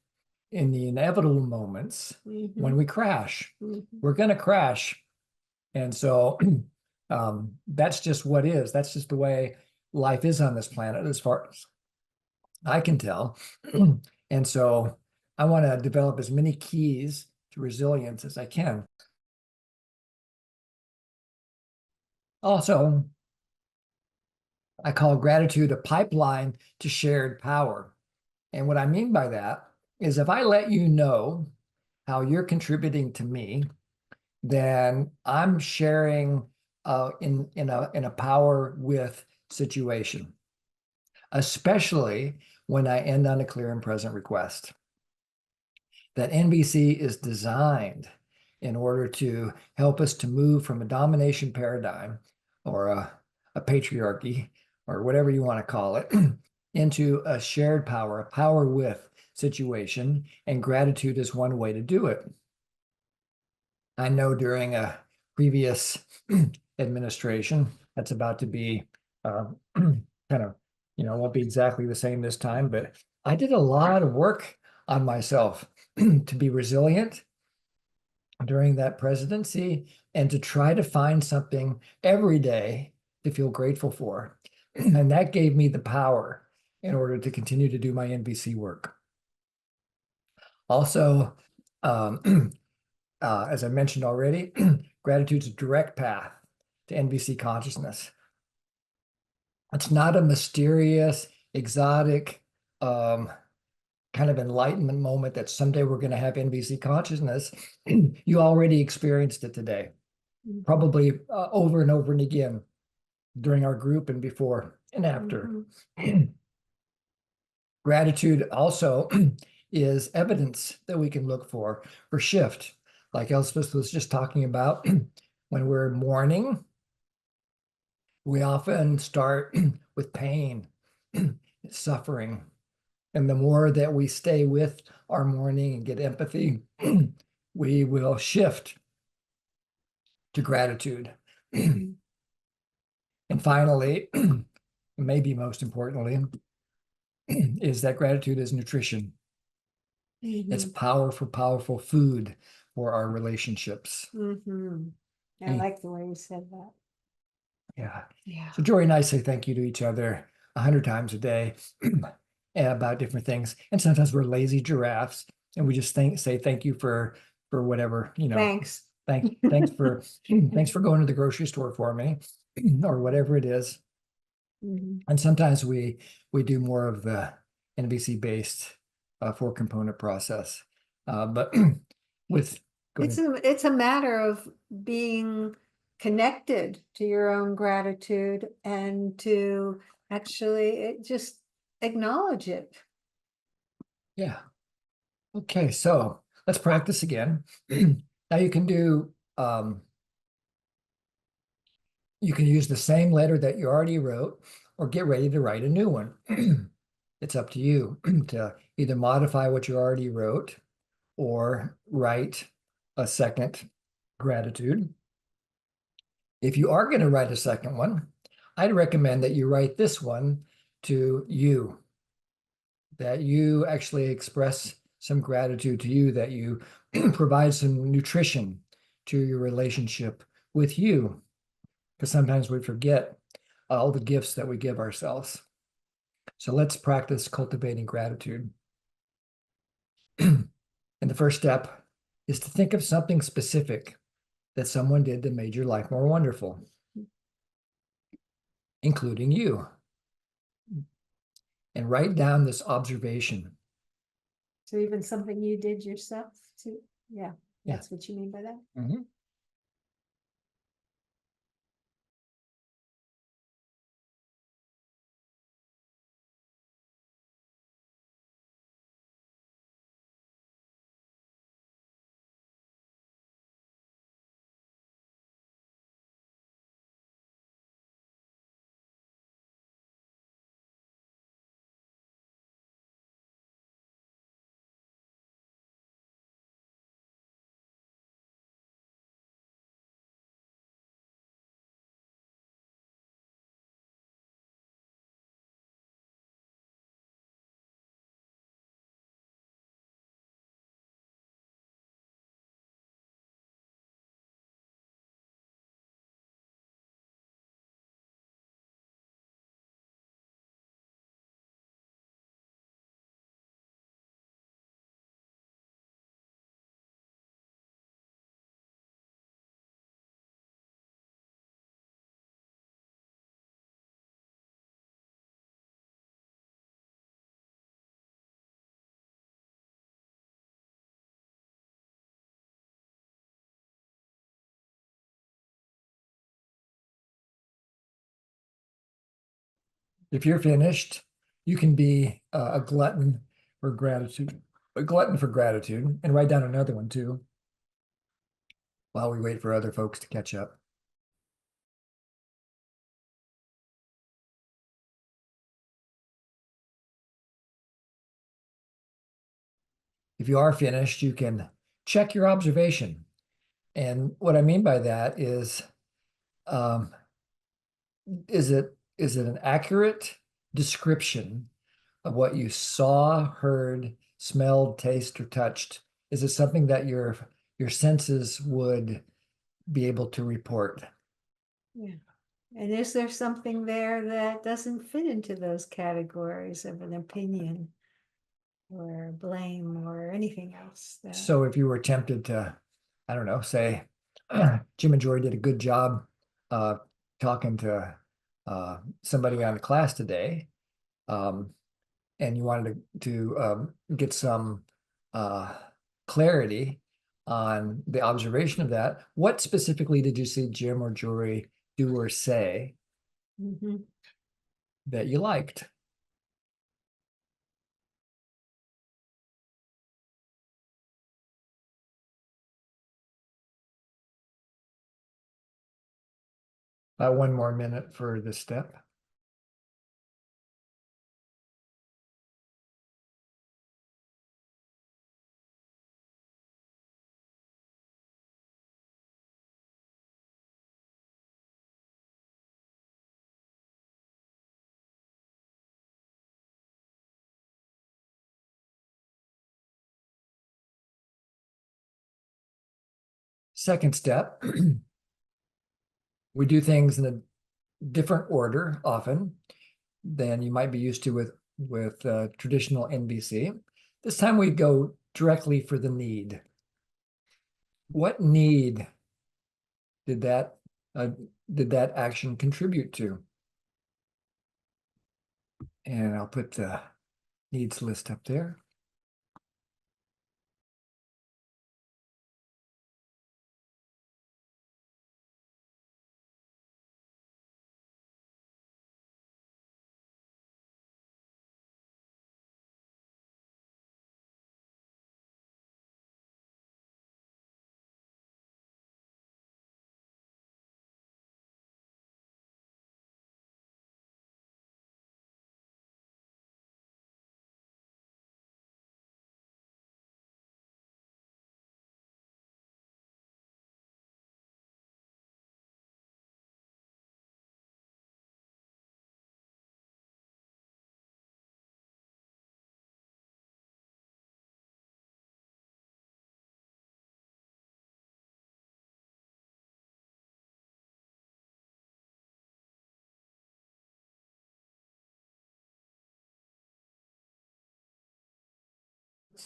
Speaker 2: in the inevitable moments when we crash. We're going to crash. And so that's just what is. That's just the way life is on this planet, as far as I can tell. And so I want to develop as many keys to resilience as I can. Also, I call gratitude a pipeline to shared power. And what I mean by that is if I let you know how you're contributing to me, then I'm sharing in a power with situation, especially when I end on a clear and present request. That NVC is designed in order to help us to move from a domination paradigm or a patriarchy or whatever you want to call it into a shared power, a power with situation, and gratitude is one way to do it. I know during a previous administration that's about to be kind of, won't be exactly the same this time, but I did a lot of work on myself to be resilient during that presidency and to try to find something every day to feel grateful for. And that gave me the power in order to continue to do my NVC work. Also, as I mentioned already, gratitude's a direct path to NVC consciousness. It's not a mysterious, exotic, kind of enlightenment moment that someday we're going to have NVC consciousness. You already experienced it today, probably over and over and again during our group and before and after. Gratitude also is evidence that we can look for shift. Like Elspeth was just talking about, when we're mourning, we often start with pain, suffering. And the more that we stay with our mourning and get empathy, we will shift to gratitude. And finally, maybe most importantly, is that gratitude is nutrition. It's powerful, powerful food for our relationships.
Speaker 3: I like the way you said that.
Speaker 2: Yeah. So Jori and I say thank you to each other 100 times a day about different things. And sometimes we're lazy giraffes and we just say thank you for whatever,
Speaker 3: Thanks.
Speaker 2: Thanks for going to the grocery store for me or whatever it is. And sometimes we do more of the NVC based 4-component process. But with
Speaker 3: it's a matter of being connected to your own gratitude and to actually just acknowledge it.
Speaker 2: Yeah. Okay, so let's practice again. Now you can do you can use the same letter that you already wrote or get ready to write a new one. It's up to you to either modify what you already wrote or write a second gratitude. If you are going to write a second one, I'd recommend that you write this one to you, that you actually express some gratitude to you, that you provide some nutrition to your relationship with you, because sometimes we forget all the gifts that we give ourselves. So let's practice cultivating gratitude. And the first step is to think of something specific that someone did that made your life more wonderful, including you. And write down this observation.
Speaker 3: So even something you did yourself too? Yeah, that's what you mean by that?
Speaker 2: If you're finished, you can be a glutton for gratitude, and write down another one too. while we wait for other folks to catch up. If you are finished, you can check your observation. And what I mean by that is it an accurate description of what you saw, heard, smelled, tasted, or touched? Is it something that your senses would be able to report?
Speaker 3: Yeah. And is there something there that doesn't fit into those categories of an opinion or blame or anything else?
Speaker 2: So if you were tempted to, I don't know, say Jim and Jori did a good job talking to somebody on the class today, and you wanted to get some clarity on the observation of that, what specifically did you see Jim or Jori do or say that you liked? About 1 more minute for this step. Second step, we do things in a different order often than you might be used to with traditional NVC. This time we go directly for the need. What need did that action contribute to? And I'll put the needs list up there.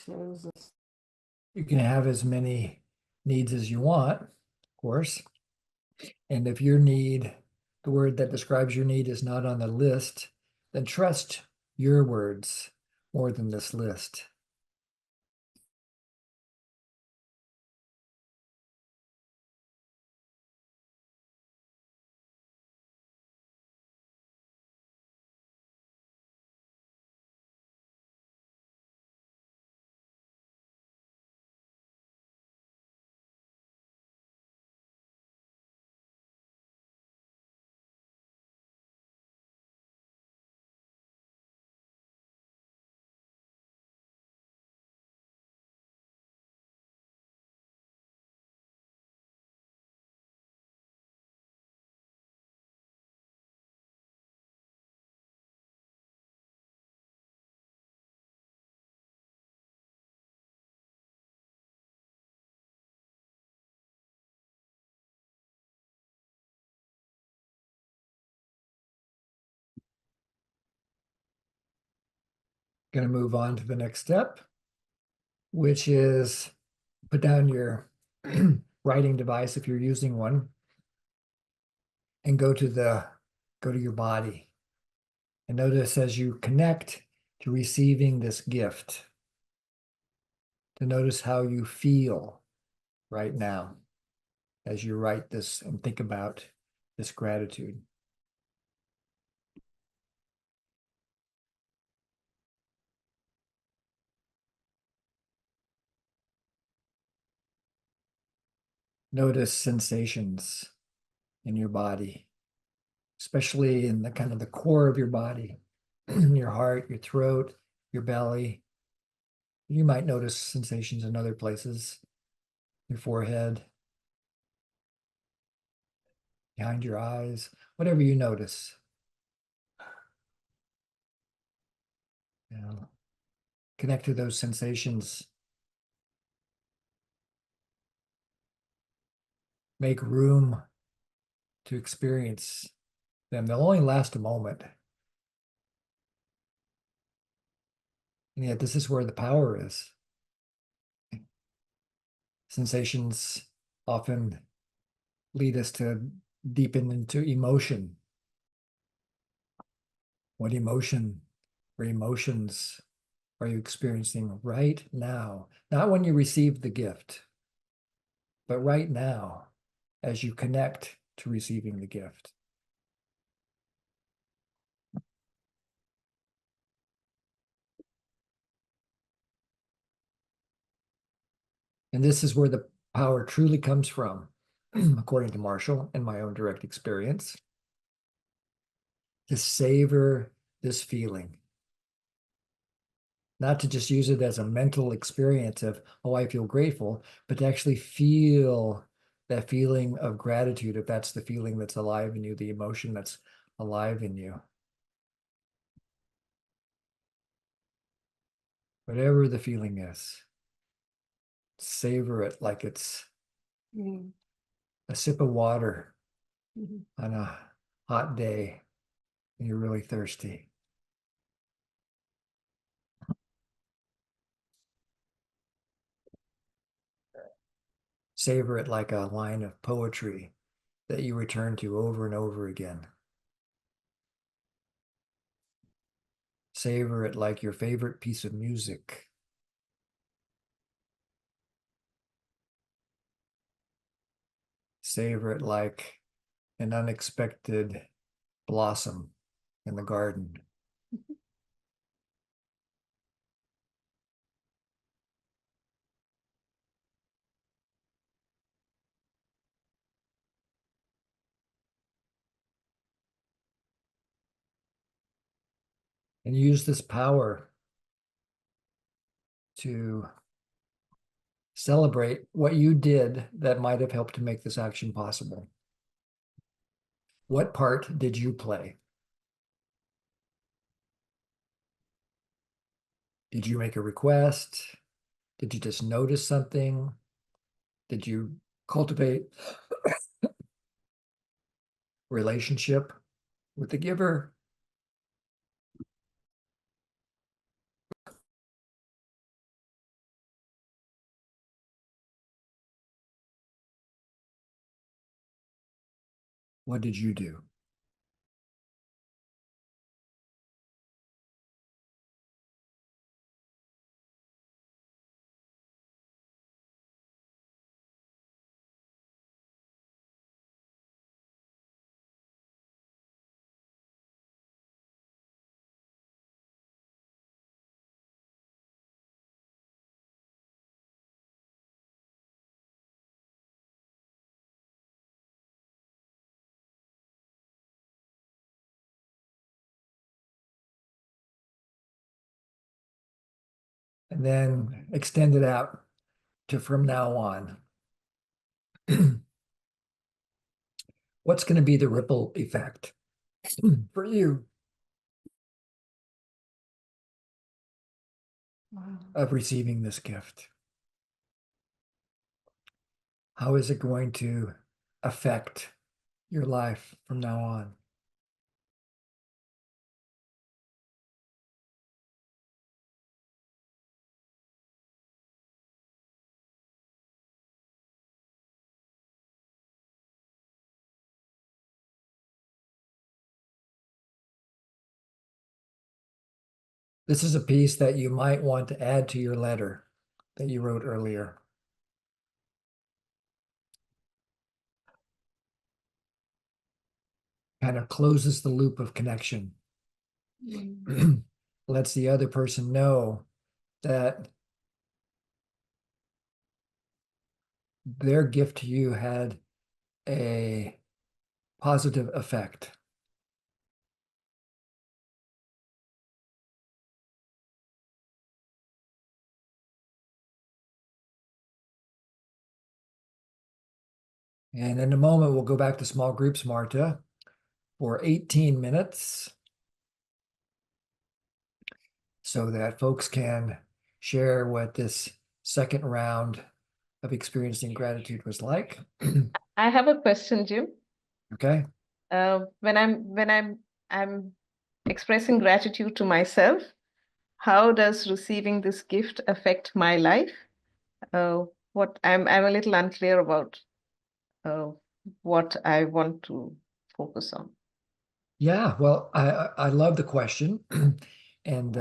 Speaker 2: You can have as many needs as you want, of course. And if your need, the word that describes your need is not on the list, then trust your words more than this list. Going to move on to the next step, which is put down your writing device if you're using one, and go to your body. And notice as you connect to receiving this gift, to notice how you feel right now as you write this and think about this gratitude. Notice sensations in your body, especially in the kind of the core of your body, your heart, your throat, your belly. You might notice sensations in other places, your forehead, behind your eyes, whatever you notice. Connect to those sensations. Make room to experience them. They'll only last a moment. And yet this is where the power is. Sensations often lead us to deepen into emotion. What emotion or emotions are you experiencing right now? Not when you receive the gift, but right now as you connect to receiving the gift. And this is where the power truly comes from, according to Marshall and my own direct experience, to savor this feeling. Not to just use it as a mental experience of, oh, I feel grateful, but to actually feel that feeling of gratitude, if that's the feeling that's alive in you, the emotion that's alive in you. Whatever the feeling is, savor it like it's a sip of water on a hot day and you're really thirsty. Savor it like a line of poetry that you return to over and over again. Savor it like your favorite piece of music. Savor it like an unexpected blossom in the garden. And use this power to celebrate what you did that might have helped to make this action possible. What part did you play? Did you make a request? Did you just notice something? Did you cultivate relationship with the giver? What did you do? And then extend it out to from now on. What's going to be the ripple effect for you of receiving this gift? How is it going to affect your life from now on? This is a piece that you might want to add to your letter that you wrote earlier. Kind of closes the loop of connection. Lets the other person know that their gift to you had a positive effect. And in a moment, we'll go back to small groups, Marta, for 18 minutes so that folks can share what this second round of experiencing gratitude was like.
Speaker 6: I have a question, Jim.
Speaker 2: Okay.
Speaker 6: When I'm expressing gratitude to myself, how does receiving this gift affect my life? What I'm a little unclear about what I want to focus on.
Speaker 2: Yeah, well, I love the question. And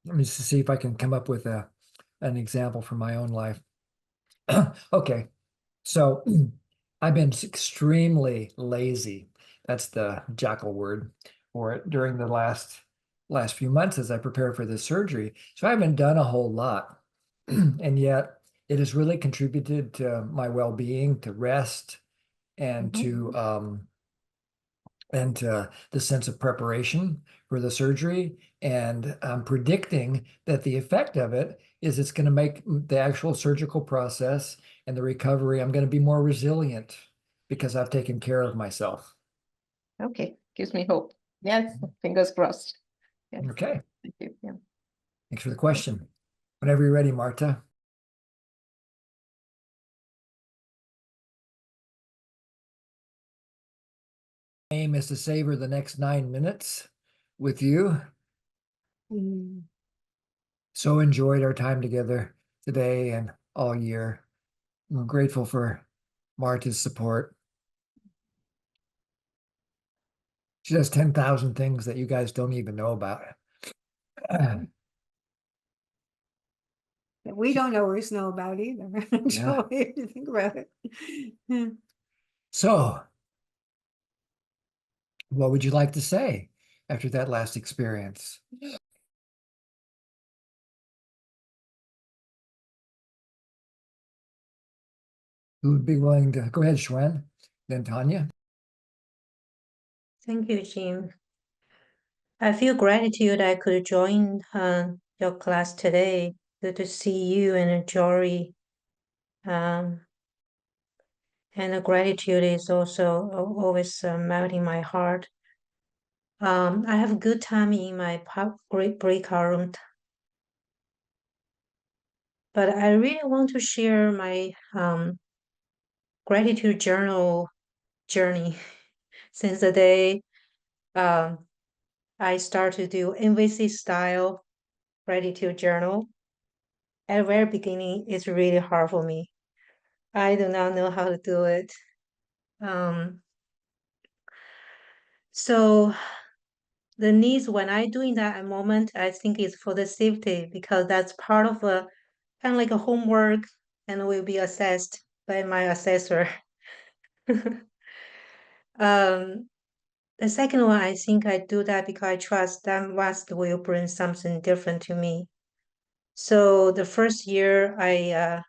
Speaker 2: let me just see if I can come up with an example from my own life. Okay, so I've been extremely lazy. That's the jackal word for it during the last few months as I prepare for this surgery. So I haven't done a whole lot. And yet it has really contributed to my well-being, to rest, and to the sense of preparation for the surgery. And I'm predicting that the effect of it is it's going to make the actual surgical process and the recovery, I'm going to be more resilient because I've taken care of myself.
Speaker 6: Okay, gives me hope. Yes, fingers crossed. Yes.
Speaker 2: Okay.
Speaker 6: Thank you. Yeah.
Speaker 2: Thanks for the question. Whenever you're ready, Marta. Aim is to savor the next 9 minutes with you. So enjoyed our time together today and all year. I'm grateful for Marta's support. She does 10,000 things that you guys don't even know about.
Speaker 3: That we don't always know about either. Joy, if you think about it.
Speaker 2: So, what would you like to say after that last experience? Who would be willing to go ahead, Shwen, then Tanya?
Speaker 14: Thank you, Jim. I feel gratitude I could join your class today. Good to see you and Jori. And the gratitude is also always melting my heart. I have a good time in my great breakout room. But I really want to share my gratitude journal journey since the day I started to do NVC style gratitude journal. At the very beginning, it's really hard for me. I do not know how to do it. So the needs when I doing that at moment, I think is for the safety because that's part of a kind of like a homework and will be assessed by my assessor. The second one, I think I do that because I trust that West will bring something different to me. So the first year I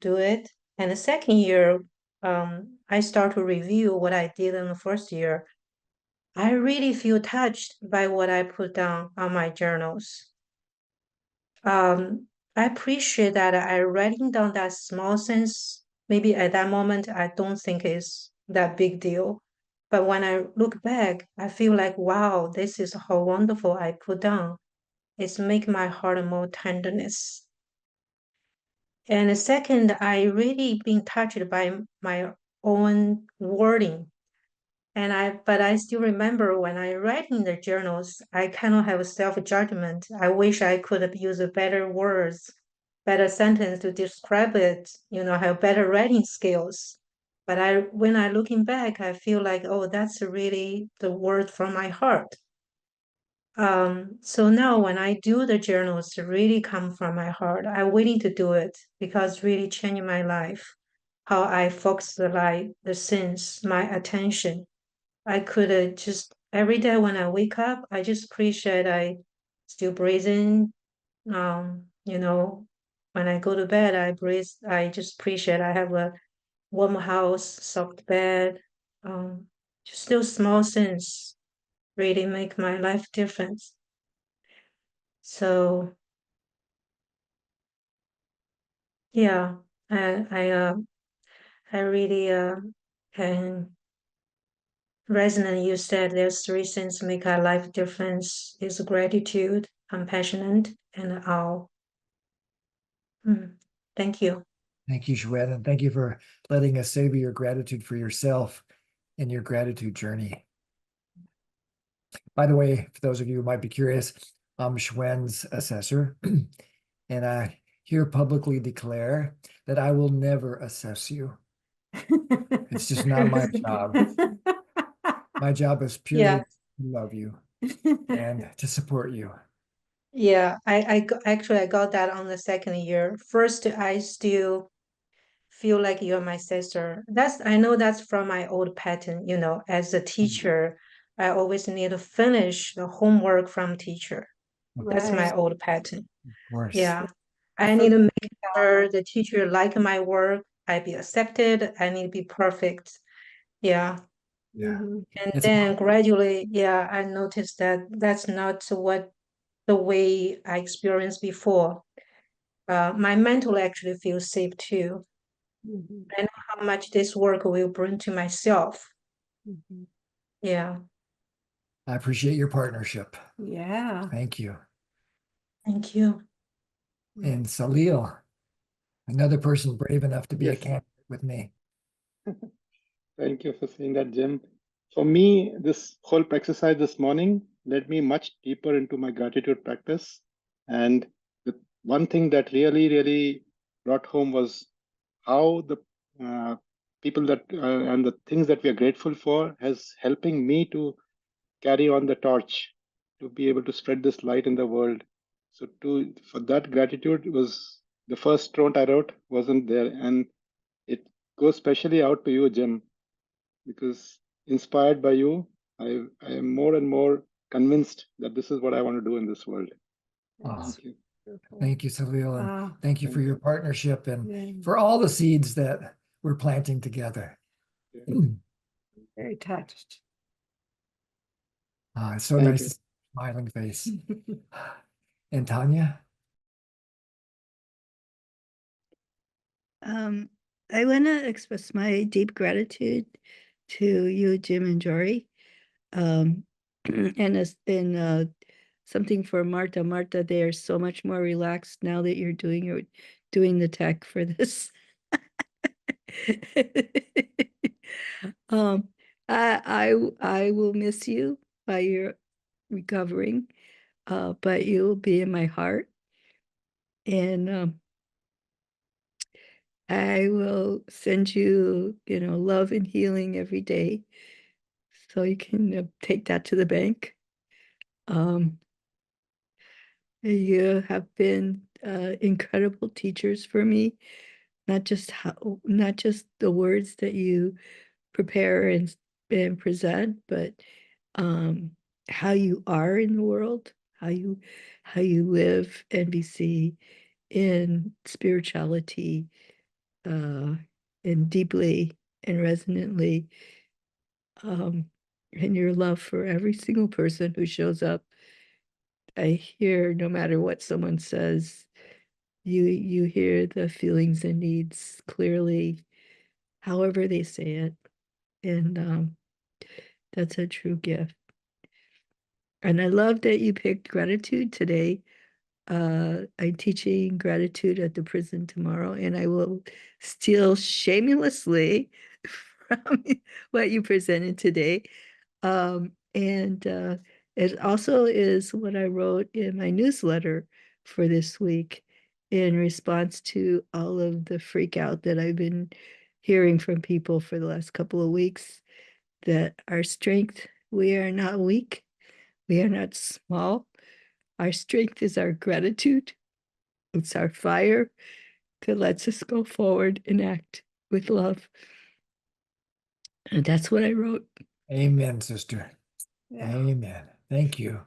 Speaker 14: do it, and the second year I start to review what I did in the first year. I really feel touched by what I put down on my journals. I appreciate that I writing down that small sense. Maybe at that moment I don't think it's that big deal, but when I look back, I feel like wow, this is how wonderful I put down. It's make my heart more tenderness. And second, I really been touched by my own wording. But I still remember when I write in the journals, I kind of have a self-judgment. I wish I could have used better words, better sentence to describe it, have better writing skills. But when I looking back, I feel like, oh, that's really the word from my heart. So now when I do the journals, it really come from my heart. I'm willing to do it because it really changed my life. How I focus the sense, my attention. I could just every day when I wake up, I just appreciate I still breathing, when I go to bed, I just appreciate I have a warm house, soft bed. Just those small things really make my life difference. So yeah, I really can resonate. You said there's 3 things make our life difference is gratitude, compassionate, and awe. Thank you.
Speaker 2: Thank you, Shweta, and thank you for letting us savor your gratitude for yourself and your gratitude journey. By the way, for those of you who might be curious, I'm Shwen's assessor, and I here publicly declare that I will never assess you. It's just not my job. My job is purely
Speaker 14: Yeah.
Speaker 2: to love you and to support you.
Speaker 14: Yeah, actually I got that on the second year. First, I still feel like you're my sister. I know that's from my old pattern, as a teacher, I always need to finish the homework from teacher. That's my
Speaker 3: Right.
Speaker 14: old pattern.
Speaker 2: Of course.
Speaker 14: Yeah. I need to make sure the teacher like my work, I be accepted, I need to be perfect. Yeah.
Speaker 2: Yeah.
Speaker 3: Mhm.
Speaker 14: And
Speaker 2: It's
Speaker 14: then gradually, yeah, I noticed that that's not the way I experienced before. My mental actually feels safe too.
Speaker 3: Mhm.
Speaker 14: I know how much this work will bring to myself.
Speaker 3: Mhm.
Speaker 14: Yeah.
Speaker 2: I appreciate your partnership.
Speaker 3: Yeah.
Speaker 2: Thank you.
Speaker 14: Thank you.
Speaker 2: And Salil, another person brave enough to be a
Speaker 15: Yes.
Speaker 2: candidate with me.
Speaker 15: Thank you for saying that, Jim. For me, this whole exercise this morning led me much deeper into my gratitude practice. And the one thing that really, really brought home was how the people that and the things that we are grateful for has helping me to carry on the torch, to be able to spread this light in the world. So for that gratitude was the first note I wrote wasn't there, and it goes specially out to you, Jim, because inspired by you, I am more and more convinced that this is what I want to do in this world.
Speaker 2: Oh,
Speaker 15: Thank you.
Speaker 2: thank you, Salil, and
Speaker 3: Wow.
Speaker 2: thank you for
Speaker 15: Thank
Speaker 2: your
Speaker 15: you.
Speaker 2: partnership and
Speaker 3: Yeah.
Speaker 2: for all the seeds that we're planting together.
Speaker 3: Very touched.
Speaker 2: It's so
Speaker 15: Thank
Speaker 2: nice
Speaker 15: you.
Speaker 2: to see your smiling face. And Tanya?
Speaker 4: I want to express my deep gratitude to you, Jim and Jori. And it's been something for Marta. Marta, they are so much more relaxed now that you're doing the tech for this. um, I will miss you while you're recovering, but you'll be in my heart, and I will send you, love and healing every day, so you can take that to the bank. You have been incredible teachers for me, not just the words that you prepare and present, but how you are in the world, how you live NVC in spirituality, and deeply and resonantly, and your love for every single person who shows up. I hear no matter what someone says, you hear the feelings and needs clearly, however they say it, and that's a true gift. And I love that you picked gratitude today. I'm teaching gratitude at the prison tomorrow, and I will steal shamelessly from what you presented today. And it also is what I wrote in my newsletter for this week in response to all of the freak out that I've been hearing from people for the last couple of weeks, that our strength, we are not weak, we are not small. Our strength is our gratitude. It's our fire that lets us go forward and act with love. And that's what I wrote.
Speaker 2: Amen, sister.
Speaker 3: Yeah.
Speaker 2: Amen. Thank you.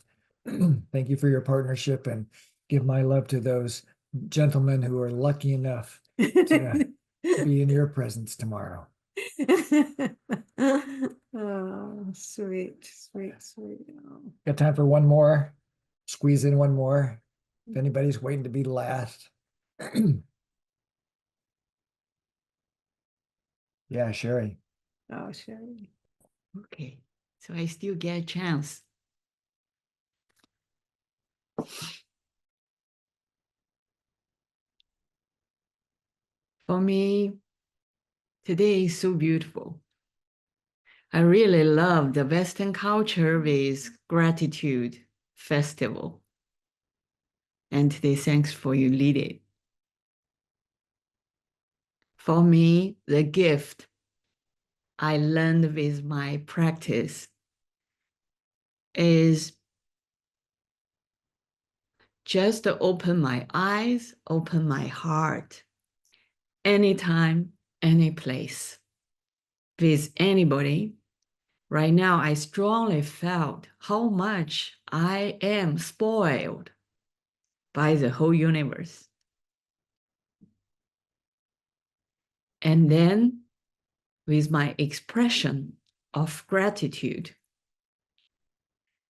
Speaker 2: Thank you for your partnership, and give my love to those gentlemen who are lucky enough to be in your presence tomorrow.
Speaker 3: Oh, sweet, sweet, sweet. Oh.
Speaker 2: Got time for one more? Squeeze in one more. If anybody's waiting to be last. Yeah, Sherry.
Speaker 3: Oh, Sherry.
Speaker 16: Okay, so I still get a chance. For me, today is so beautiful. I really love the Western culture with gratitude festival. And today, thanks for you lead it. For me, the gift I learned with my practice is just to open my eyes, open my heart, anytime, any place, with anybody. Right now, I strongly felt how much I am spoiled by the whole universe. And then, with my expression of gratitude,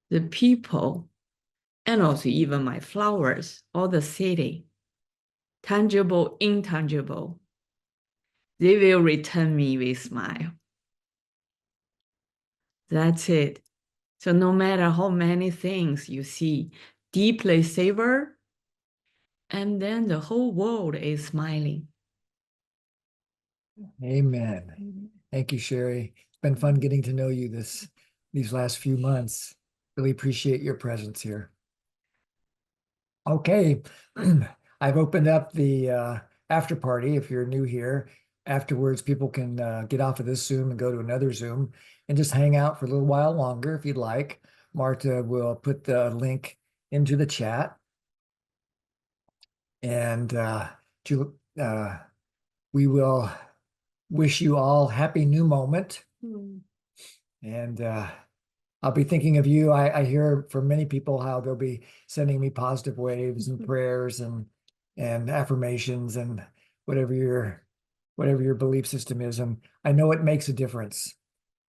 Speaker 16: the people, and also even my flowers, or the city, tangible, intangible, they will return me with smile. That's it. So no matter how many things you see, deeply savor, and then the whole world is smiling.
Speaker 2: Amen. Thank you, Sherry. It's been fun getting to know you these last few months. Really appreciate your presence here. Okay, I've opened up the after party. If you're new here, afterwards people can get off of this Zoom and go to another Zoom and just hang out for a little while longer if you'd like. Marta will put the link into the chat. And we will wish you all happy new moment. And I'll be thinking of you. I hear from many people how they'll be sending me positive waves and prayers and affirmations and whatever your belief system is. And I know it makes a difference.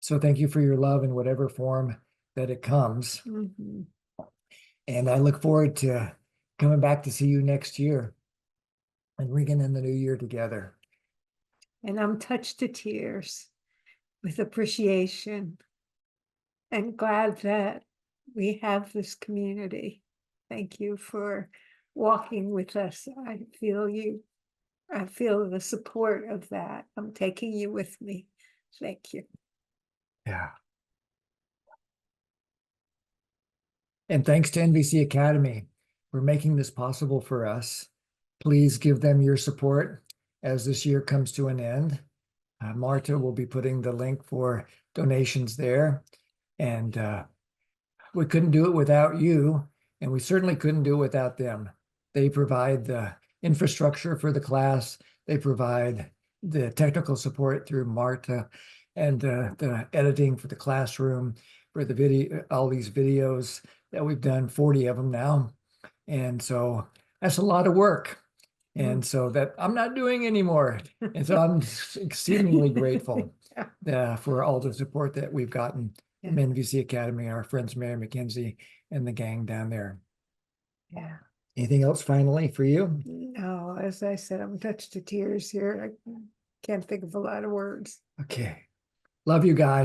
Speaker 2: So thank you for your love in whatever form that it comes. And I look forward to coming back to see you next year and ringing in the new year together.
Speaker 3: And I'm touched to tears with appreciation and glad that we have this community. Thank you for walking with us. I feel the support of that. I'm taking you with me. Thank you.
Speaker 2: Yeah. And thanks to NVC Academy for making this possible for us. Please give them your support as this year comes to an end. Marta will be putting the link for donations there. And we couldn't do it without you, and we certainly couldn't do it without them. They provide the infrastructure for the class. They provide the technical support through Marta and the editing for the classroom, for the video, all these videos that we've done, 40 of them now. And so that's a lot of work. And so that I'm not doing anymore. And so I'm exceedingly grateful for all the support that we've gotten from NVC Academy, our friends Mary McKenzie and the gang down there.
Speaker 3: Yeah.
Speaker 2: Anything else finally for you?
Speaker 3: No, as I said, I'm touched to tears here. I can't think of a lot of words.
Speaker 2: Okay. Love you guys.